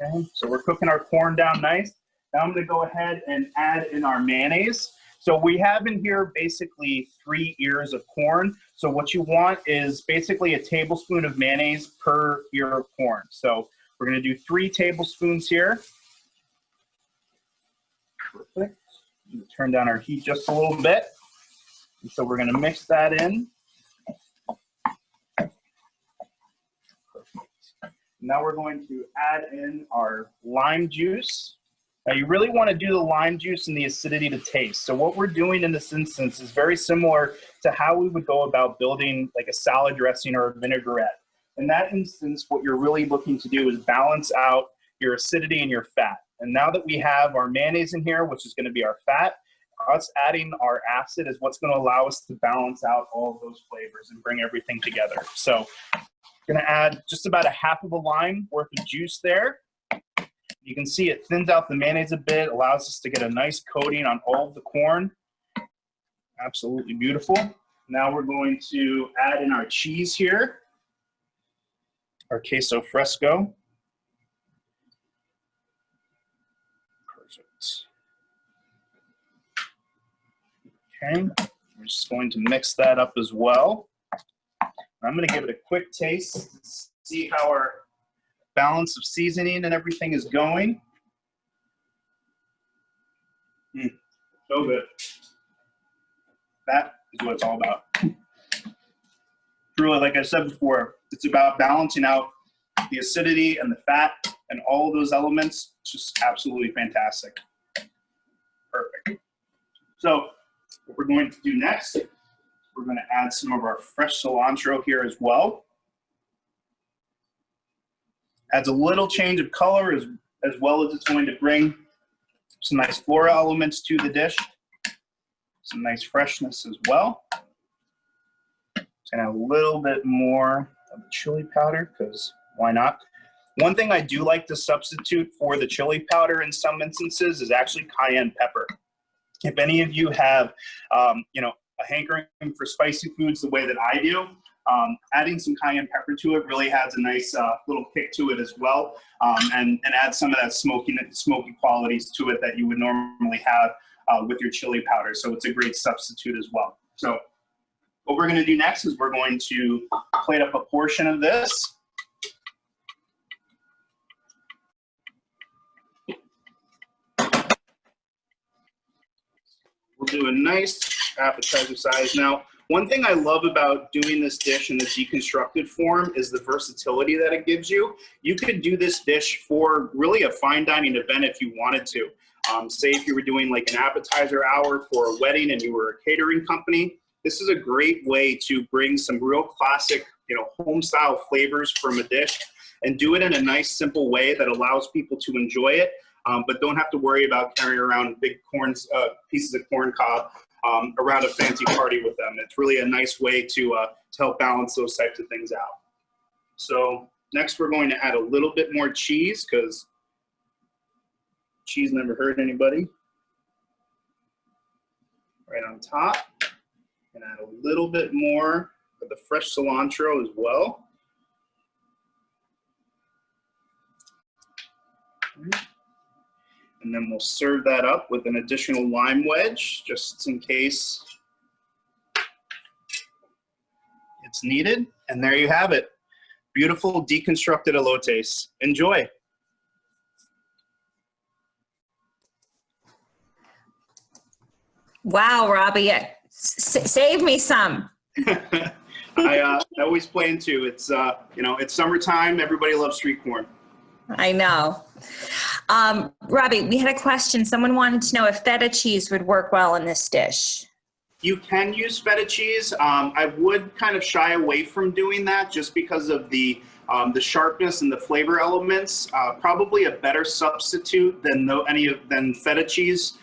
Okay, so we're cooking our corn down nice. Now I'm going to go ahead and add in our mayonnaise. So we have in here basically 3 ears of corn. So what you want is basically a tablespoon of mayonnaise per ear of corn. So we're going to do 3 tablespoons here. Perfect. Turn down our heat just a little bit. And so we're going to mix that in. Now we're going to add in our lime juice. Now you really want to do the lime juice and the acidity to taste. So what we're doing in this instance is very similar to how we would go about building like a salad dressing or a vinaigrette. In that instance, what you're really looking to do is balance out your acidity and your fat. And now that we have our mayonnaise in here, which is going to be our fat, us adding our acid is what's going to allow us to balance out all of those flavors and bring everything together. So going to add just about a half of a lime worth of juice there. You can see it thins out the mayonnaise a bit, allows us to get a nice coating on all of the corn. Absolutely beautiful. Now we're going to add in our cheese here, our queso fresco. Perfect. Okay, we're just going to mix that up as well. I'm going to give it a quick taste to see how our balance of seasoning and everything is going. So good. That is what it's all about. Truly, like I said before, it's about balancing out the acidity and the fat and all of those elements. It's just absolutely fantastic. Perfect. So what we're going to do next, we're going to add some of our fresh cilantro here as well. Adds a little change of color as well as it's going to bring some nice floral elements to the dish. Some nice freshness as well. Just gonna add a little bit more of the chili powder, because why not? One thing I do like to substitute for the chili powder in some instances is actually cayenne pepper. If any of you have, you know, a hankering for spicy foods the way that I do, Adding some cayenne pepper to it really adds a nice little kick to it as well, and adds some of that smoky qualities to it that you would normally have with your chili powder. So it's a great substitute as well. So what we're going to do next is we're going to plate up a portion of this. We'll do a nice appetizer size. Now, one thing I love about doing this dish in the deconstructed form is the versatility that it gives you. You could do this dish for really a fine dining event if you wanted to. Say if you were doing like an appetizer hour for a wedding and you were a catering company, this is a great way to bring some real classic, home style flavors from a dish and do it in a nice, simple way that allows people to enjoy it, but don't have to worry about carrying around big pieces of corn cob around a fancy party with them. It's really a nice way to help balance those types of things out. So next we're going to add a little bit more cheese, because cheese never hurt anybody. Right on top. And add a little bit more of the fresh cilantro as well. And then we'll serve that up with an additional lime wedge, just in case it's needed. And there you have it. Beautiful deconstructed elotes. Enjoy. Wow, Robbie, save me some. I always plan to. It's it's summertime. Everybody loves street corn. I know. Robbie, we had a question. Someone wanted to know if feta cheese would work well in this dish. You can use feta cheese. I would kind of shy away from doing that just because of the sharpness and the flavor elements. Probably a better substitute than feta cheese.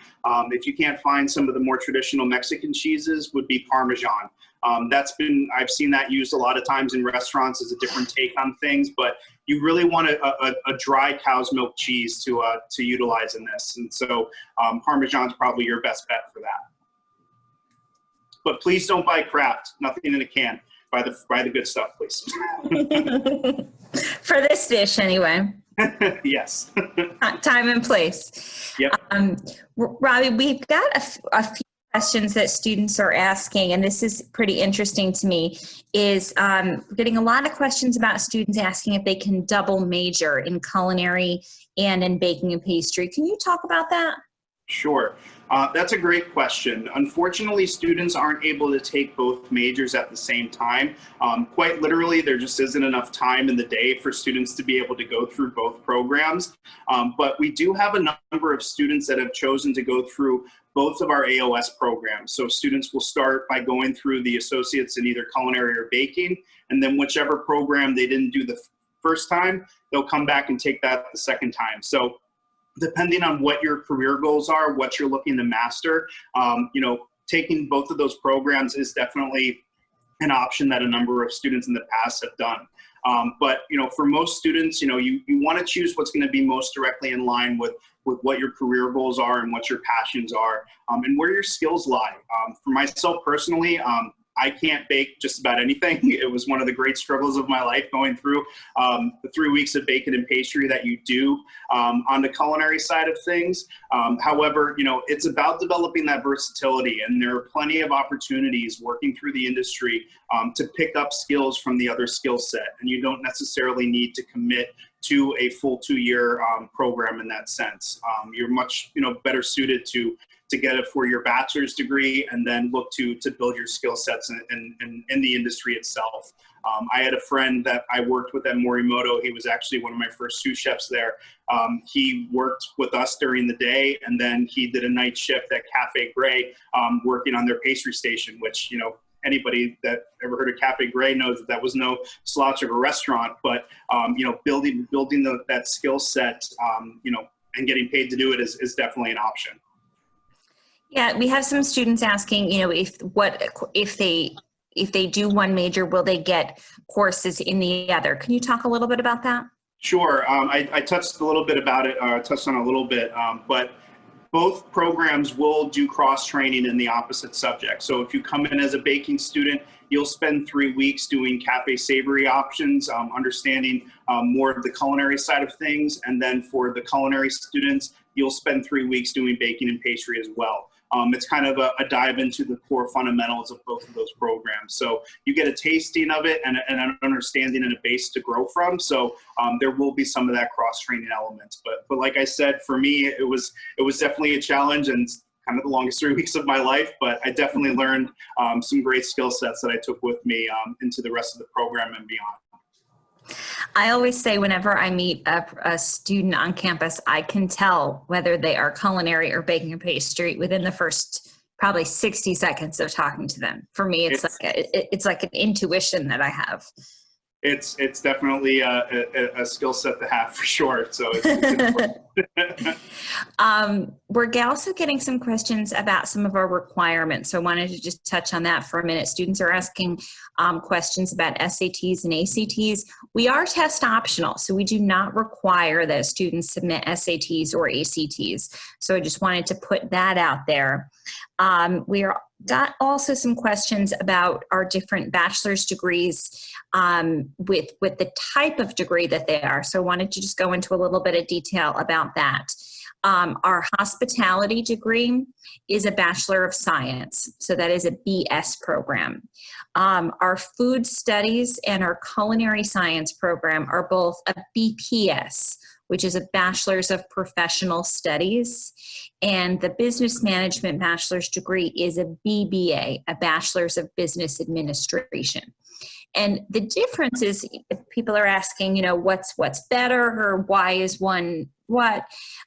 If you can't find some of the more traditional Mexican cheeses, would be Parmesan. I've seen that used a lot of times in restaurants as a different take on things, but you really want a dry cow's milk cheese to utilize in this. And so Parmesan's probably your best bet for that. But please don't buy Kraft, nothing in a can. Buy the good stuff, please. For this dish, anyway. Yes. Time and place. Yep. Robbie, we've got a few questions that students are asking, and this is pretty interesting to me, is getting a lot of questions about students asking if they can double major in culinary and in baking and pastry. Can you talk about that? Sure. That's a great question. Unfortunately, students aren't able to take both majors at the same time. Quite literally, there just isn't enough time in the day for students to be able to go through both programs. But we do have a number of students that have chosen to go through both of our AOS programs. So students will start by going through the associates in either culinary or baking, and then whichever program they didn't do the first time, they'll come back and take that the second time. So depending on what your career goals are, what you're looking to master, taking both of those programs is definitely an option that a number of students in the past have done. But for most students, you want to choose what's going to be most directly in line with what your career goals are and what your passions are, and where your skills lie. For myself personally, I can't bake just about anything. It was one of the great struggles of my life going through the 3 weeks of baking and pastry that you do on the culinary side of things. However, it's about developing that versatility, and there are plenty of opportunities working through the industry to pick up skills from the other skill set, and you don't necessarily need to commit to a full 2-year program in that sense. You're much better suited to get it for your bachelor's degree and then look to build your skill sets in the industry itself. I had a friend that I worked with at Morimoto. He was actually one of my first sous chefs there. He worked with us during the day, and then he did a night shift at Cafe Gray working on their pastry station, which, anybody that ever heard of Cafe Gray knows that was no slouch of a restaurant, but building that skill set, and getting paid to do it is definitely an option. Yeah, we have some students asking, if they do one major, will they get courses in the other? Can you talk a little bit about that? Sure. I touched a little bit about it. Touched on a little bit, but both programs will do cross-training in the opposite subject. So if you come in as a baking student, you'll spend 3 weeks doing cafe savory options, understanding more of the culinary side of things. And then for the culinary students, you'll spend 3 weeks doing baking and pastry as well. It's kind of a dive into the core fundamentals of both of those programs. So you get a tasting of it and an understanding and a base to grow from. So there will be some of that cross-training elements. But like I said, for me, it was definitely a challenge and kind of the longest 3 weeks of my life. But I definitely learned some great skill sets that I took with me into the rest of the program and beyond. I always say whenever I meet a student on campus, I can tell whether they are culinary or baking and pastry within the first probably 60 seconds of talking to them. For me, it's like an intuition that I have. It's definitely a skill set to have for sure. So it's we're also getting some questions about some of our requirements. So I wanted to just touch on that for a minute. Students are asking questions about SATs and ACTs. We are test optional, so we do not require that students submit SATs or ACTs. So I just wanted to put that out there. We got also some questions about our different bachelor's degrees with the type of degree that they are. So I wanted to just go into a little bit of detail about that. Our hospitality degree is a Bachelor of Science, so that is a BS program. Our food studies and our culinary science program are both a BPS, which is a Bachelor's of Professional Studies, and the business management bachelor's degree is a BBA, a Bachelor's of Business Administration. And the difference is, if people are asking, what's better or why is one what,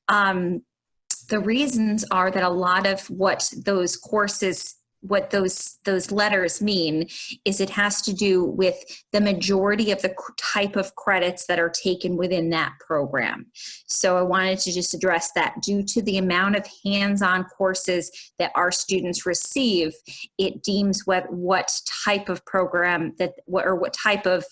the reasons are that a lot of what those courses, what those letters mean is it has to do with the majority of the type of credits that are taken within that program. So I wanted to just address that. Due to the amount of hands-on courses that our students receive, it deems what type of program what type of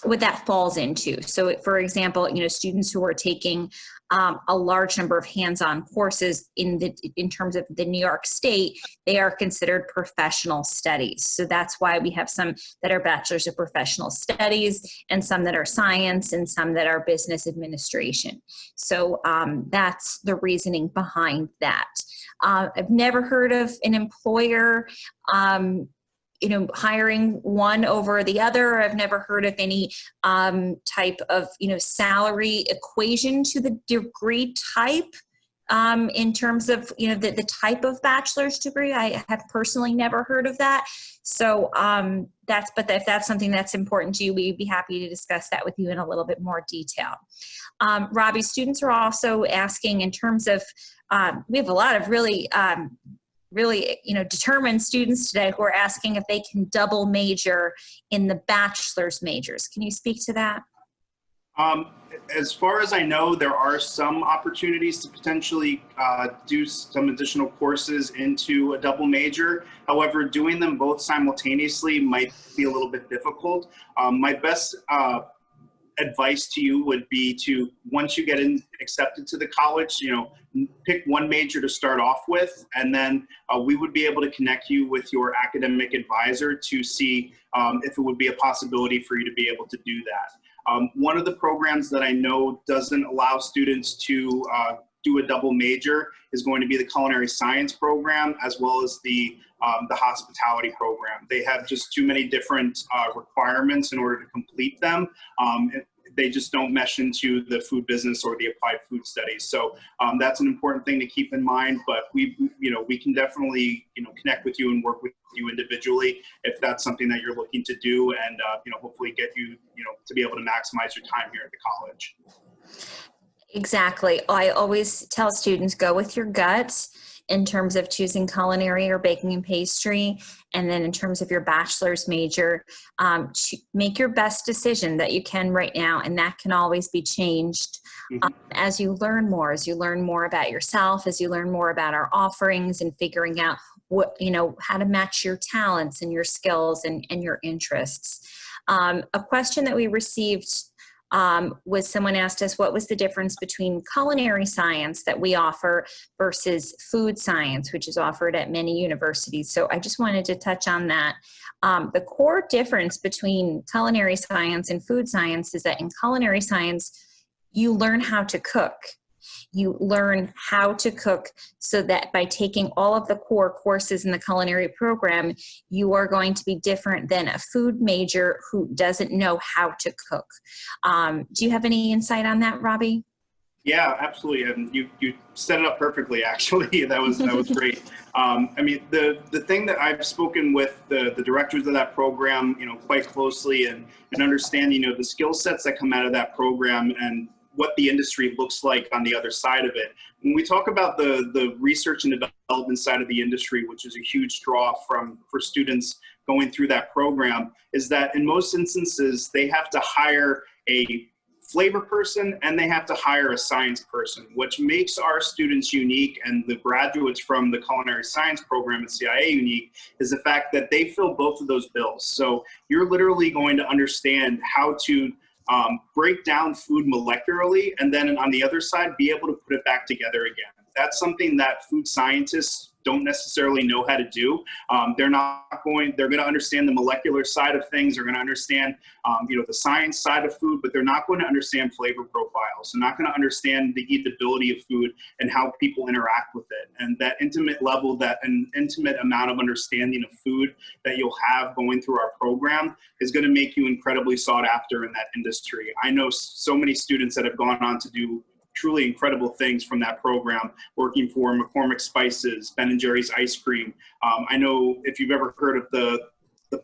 what that falls into. So for example, students who are taking a large number of hands-on courses in terms of the New York State, they are considered professional studies. So that's why we have some that are Bachelors of Professional Studies and some that are science and some that are business administration. So that's the reasoning behind that. I've never heard of an employer hiring one over the other. I've never heard of any type of, salary equation to the degree type in terms of, the type of bachelor's degree. I have personally never heard of that. So if that's something that's important to you, we'd be happy to discuss that with you in a little bit more detail. Robbie, students are also asking in terms of, we have a lot of really determined students today who are asking if they can double major in the bachelor's majors. Can you speak to that? As far as I know, there are some opportunities to potentially do some additional courses into a double major. However, doing them both simultaneously might be a little bit difficult. My best advice to you would be to, once you get accepted to the college, pick one major to start off with, and then we would be able to connect you with your academic advisor to see if it would be a possibility for you to be able to do that. One of the programs that I know doesn't allow students to do a double major is going to be the culinary science program, as well as the hospitality program. They have just too many different requirements in order to complete them. They just don't mesh into the food business or the applied food studies. So that's an important thing to keep in mind, but we can definitely, connect with you and work with you individually if that's something that you're looking to do, and, hopefully get you, to be able to maximize your time here at the college. Exactly. I always tell students, go with your gut in terms of choosing culinary or baking and pastry. And then in terms of your bachelor's major, make your best decision that you can right now. And that can always be changed as you learn more about yourself, as you learn more about our offerings and figuring out what, how to match your talents and your skills and your interests. A question that we received was someone asked us what was the difference between culinary science that we offer versus food science, which is offered at many universities. So I just wanted to touch on that. The core difference between culinary science and food science is that in culinary science, you learn how to cook. You learn how to cook so that by taking all of the core courses in the culinary program, you are going to be different than a food major who doesn't know how to cook. Do you have any insight on that, Robbie? Yeah, absolutely. And you set it up perfectly, actually. That was great. I mean, the thing that I've spoken with the directors of that program, quite closely and understand, the skill sets that come out of that program and what the industry looks like on the other side of it. When we talk about the research and development side of the industry, which is a huge draw for students going through that program, is that in most instances, they have to hire a flavor person and they have to hire a science person. What makes our students unique and the graduates from the culinary science program at CIA unique is the fact that they fill both of those bills. So you're literally going to understand how to break down food molecularly, and then on the other side, be able to put it back together again. That's something that food scientists don't necessarily know how to do. They're going to understand the molecular side of things. They're going to understand, the science side of food, but they're not going to understand flavor profiles. They're not going to understand the eatability of food and how people interact with it. And that intimate level, an intimate amount of understanding of food that you'll have going through our program is going to make you incredibly sought after in that industry. I know so many students that have gone on to do truly incredible things from that program, working for McCormick Spices, Ben & Jerry's Ice Cream. I know if you've ever heard of the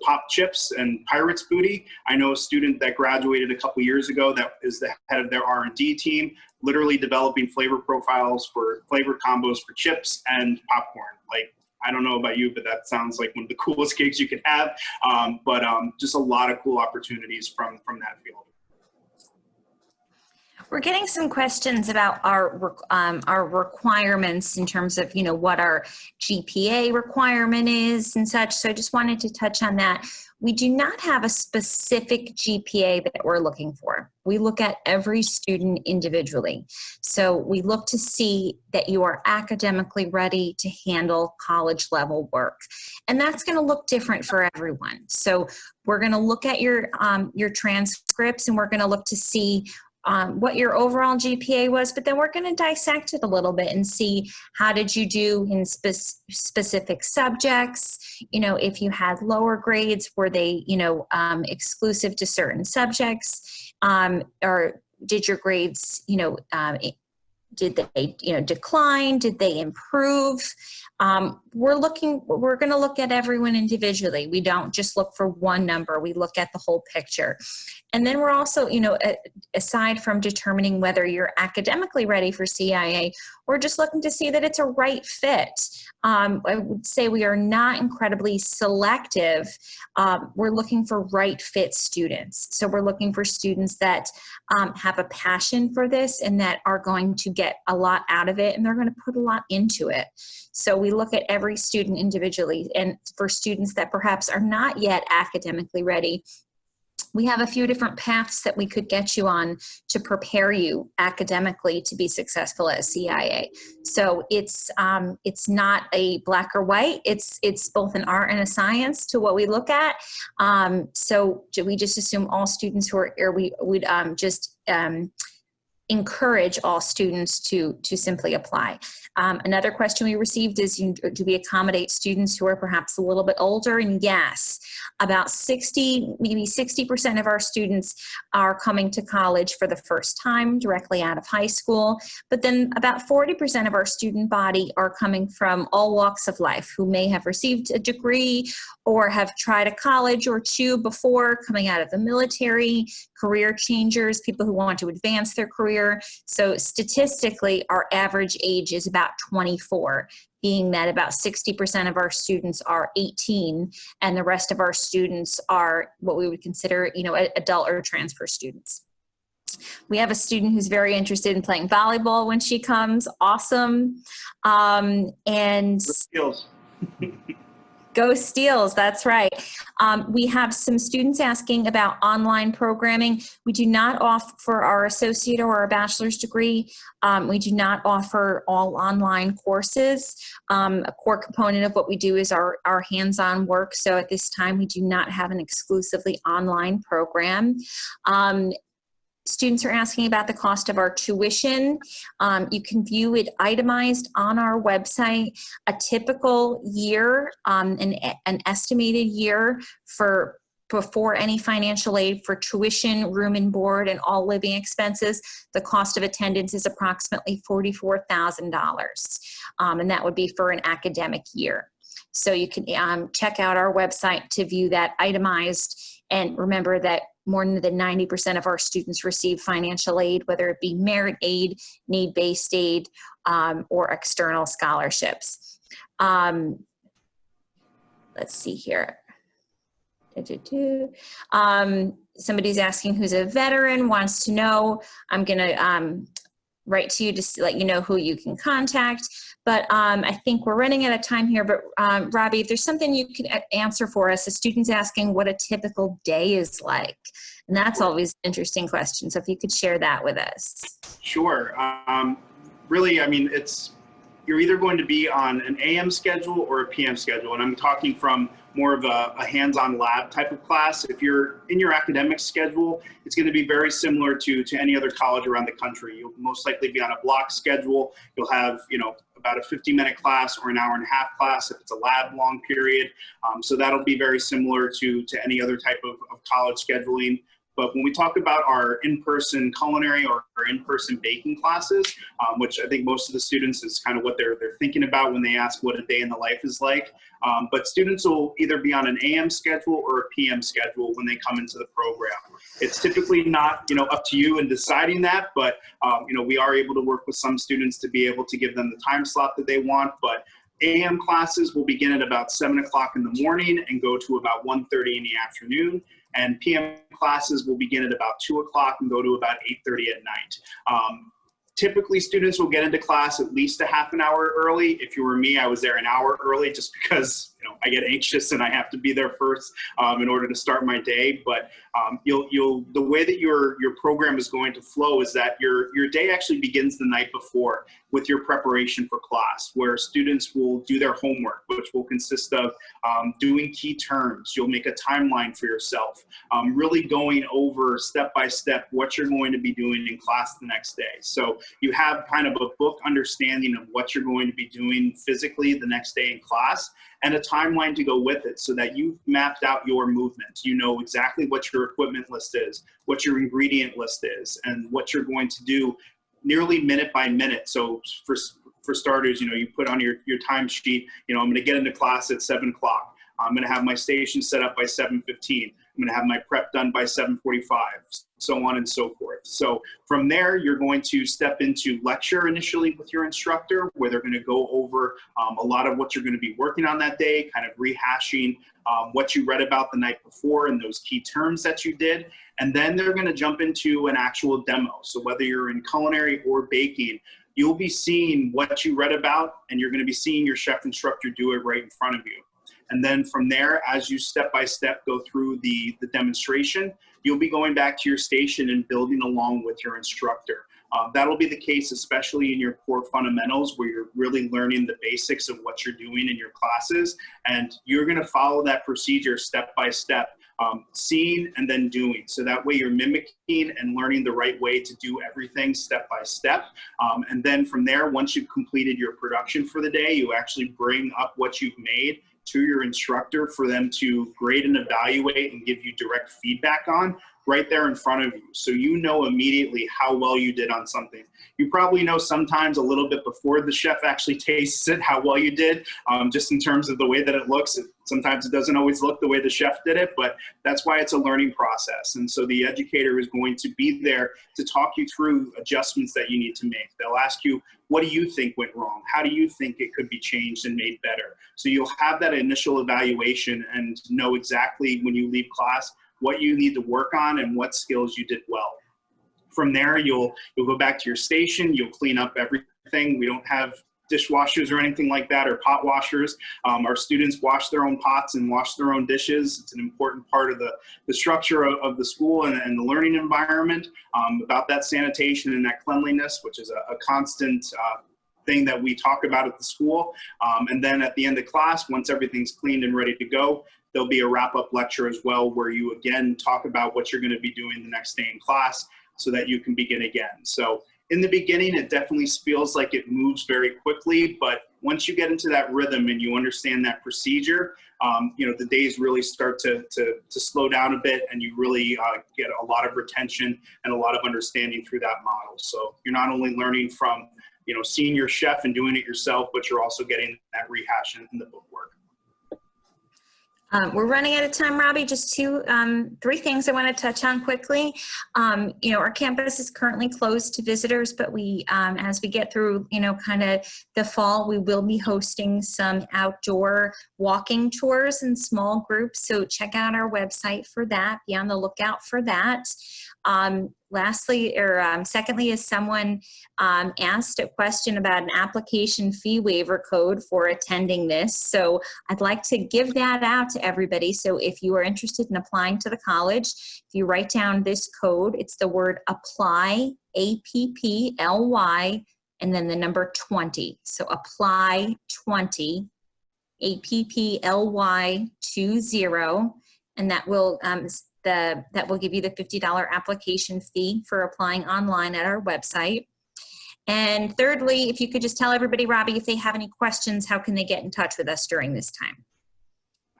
Pop Chips and Pirates Booty, I know a student that graduated a couple years ago that is the head of their R&D team, literally developing flavor profiles for flavor combos for chips and popcorn. Like, I don't know about you, but that sounds like one of the coolest gigs you could have. But just a lot of cool opportunities from that field. We're getting some questions about our requirements in terms of, what our GPA requirement is and such. So I just wanted to touch on that. We do not have a specific GPA that we're looking for. We look at every student individually. So we look to see that you are academically ready to handle college level work. And that's going to look different for everyone. So we're going to look at your transcripts, and we're going to look to see what your overall GPA was, but then we're going to dissect it a little bit and see how did you do in specific subjects. If you had lower grades, were they, exclusive to certain subjects, or did your grades, did they, decline? Did they improve? We're going to look at everyone individually. We don't just look for one number. We look at the whole picture. And then we're also, aside from determining whether you're academically ready for CIA, we're just looking to see that it's a right fit. I would say we are not incredibly selective. We're looking for right fit students. So we're looking for students that have a passion for this and that are going to get a lot out of it, and they're going to put a lot into it. So we look at every student individually. And for students that perhaps are not yet academically ready, we have a few different paths that we could get you on to prepare you academically to be successful at CIA. So it's not a black or white. It's both an art and a science to what we look at. So we just assume all students who are, or we would just encourage all students to simply apply. Another question we received is, do we accommodate students who are perhaps a little bit older? And yes, about 60% of our students are coming to college for the first time directly out of high school. But then about 40% of our student body are coming from all walks of life, who may have received a degree or have tried a college or two before, coming out of the military, career changers, people who want to advance their career. So statistically, our average age is about 24, being that about 60% of our students are 18, and the rest of our students are what we would consider, adult or transfer students. We have a student who's very interested in playing volleyball when she comes. Awesome. And skills. Go Steels, that's right. We have some students asking about online programming. We do not offer for our associate or our bachelor's degree. We do not offer all online courses. A core component of what we do is our hands-on work. So at this time, we do not have an exclusively online program. Students are asking about the cost of our tuition. You can view it itemized on our website. A typical year, an estimated year for before any financial aid for tuition, room and board, and all living expenses, the cost of attendance is approximately $44,000. And that would be for an academic year. So you can check out our website to view that itemized. And remember that more than 90% of our students receive financial aid, whether it be merit aid, need-based aid, or external scholarships. Let's see here. Somebody's asking who's a veteran, wants to know. I'm going to write to you to let you know who you can contact. But I think we're running out of time here. But Robbie, if there's something you can answer for us, the student's asking what a typical day is like. And that's always an interesting question. So if you could share that with us. Sure. Really, I mean, you're either going to be on an AM schedule or a PM schedule. And I'm talking from more of a hands-on lab type of class. If you're in your academic schedule, it's going to be very similar to any other college around the country. You'll most likely be on a block schedule. You'll have, about a 50-minute class or an hour and a half class if it's a lab long period. So that'll be very similar to any other type of college scheduling. But when we talk about our in-person culinary or in-person baking classes, which I think most of the students is kind of what they're thinking about when they ask what a day in the life is like. But students will either be on an AM schedule or a PM schedule when they come into the program. It's typically not, up to you in deciding that, but we are able to work with some students to be able to give them the time slot that they want. But AM classes will begin at about 7 o'clock in the morning and go to about 1:30 in the afternoon. And PM classes will begin at about 2 o'clock and go to about 8:30 at night. Typically, students will get into class at least a half an hour early. If you were me, I was there an hour early just because I get anxious and I have to be there first in order to start my day. But the way that your program is going to flow is that your day actually begins the night before with your preparation for class, where students will do their homework, which will consist of doing key terms. You'll make a timeline for yourself, really going over step by step what you're going to be doing in class the next day. So you have kind of a book understanding of what you're going to be doing physically the next day in class, and a timeline to go with it so that you've mapped out your movement. You know exactly what your equipment list is, what your ingredient list is, and what you're going to do nearly minute by minute. So for starters, you put on your time sheet, I'm going to get into class at 7 o'clock. I'm going to have my station set up by 7:15. I'm going to have my prep done by 7:45, so on and so forth. So from there, you're going to step into lecture initially with your instructor, where they're going to go over a lot of what you're going to be working on that day, kind of rehashing what you read about the night before and those key terms that you did. And then they're going to jump into an actual demo. So whether you're in culinary or baking, you'll be seeing what you read about, and you're going to be seeing your chef instructor do it right in front of you. And then from there, as you step by step go through the demonstration, you'll be going back to your station and building along with your instructor. That'll be the case, especially in your core fundamentals, where you're really learning the basics of what you're doing in your classes. And you're going to follow that procedure step by step, seeing and then doing. So that way you're mimicking and learning the right way to do everything step by step. And then from there, once you've completed your production for the day, you actually bring up what you've made to your instructor for them to grade and evaluate and give you direct feedback on right there in front of you. So you know immediately how well you did on something. You probably know sometimes a little bit before the chef actually tastes it, how well you did, just in terms of the way that it looks. Sometimes it doesn't always look the way the chef did it, but that's why it's a learning process. And so the educator is going to be there to talk you through adjustments that you need to make. They'll ask you, what do you think went wrong? How do you think it could be changed and made better? So you'll have that initial evaluation and know exactly when you leave class what you need to work on and what skills you did well. From there, you'll go back to your station, you'll clean up everything. We don't have dishwashers or anything like that, or pot washers. Our students wash their own pots and wash their own dishes. It's an important part of the structure of the school and the learning environment, about that sanitation and that cleanliness, which is a constant thing that we talk about at the school. And then at the end of class, once everything's cleaned and ready to go, there'll be a wrap-up lecture as well, where you again talk about what you're going to be doing the next day in class so that you can begin again. So in the beginning, it definitely feels like it moves very quickly, but once you get into that rhythm and you understand that procedure, the days really start to slow down a bit, and you really get a lot of retention and a lot of understanding through that model. So you're not only learning from, seeing your chef and doing it yourself, but you're also getting that rehash in the bookwork. We're running out of time, Robbie. Just three things I want to touch on quickly. Our campus is currently closed to visitors, but we, as we get through, kind of the fall, we will be hosting some outdoor walking tours in small groups. So check out our website for that. Be on the lookout for that. Secondly, as someone asked a question about an application fee waiver code for attending this. So I'd like to give that out to everybody. So if you are interested in applying to the college, if you write down this code, it's the word apply, APPLY, and then the number 20. So apply 20, APPLY 20, and that will give you the $50 application fee for applying online at our website. And thirdly, if you could just tell everybody, Robbie, if they have any questions, how can they get in touch with us during this time?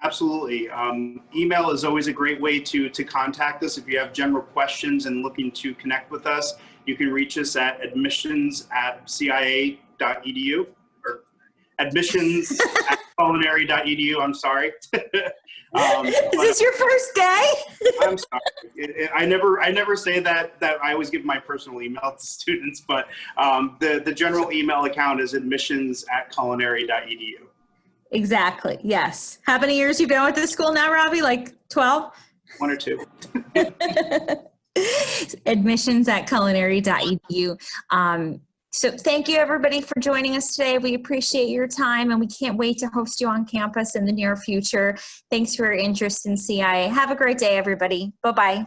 Absolutely. Email is always a great way to contact us. If you have general questions and looking to connect with us, you can reach us at admissions@cia.edu or admissions@culinary.edu. I'm sorry. Is this your first day? I'm sorry. I never say that I always give my personal email to students, but the general email account is admissions@culinary.edu. Exactly. Yes. How many years you been with this school now, Robbie? Like 12? 1 or 2. Admissions@culinary.edu. So thank you, everybody, for joining us today. We appreciate your time, and we can't wait to host you on campus in the near future. Thanks for your interest in CIA. Have a great day, everybody. Bye-bye.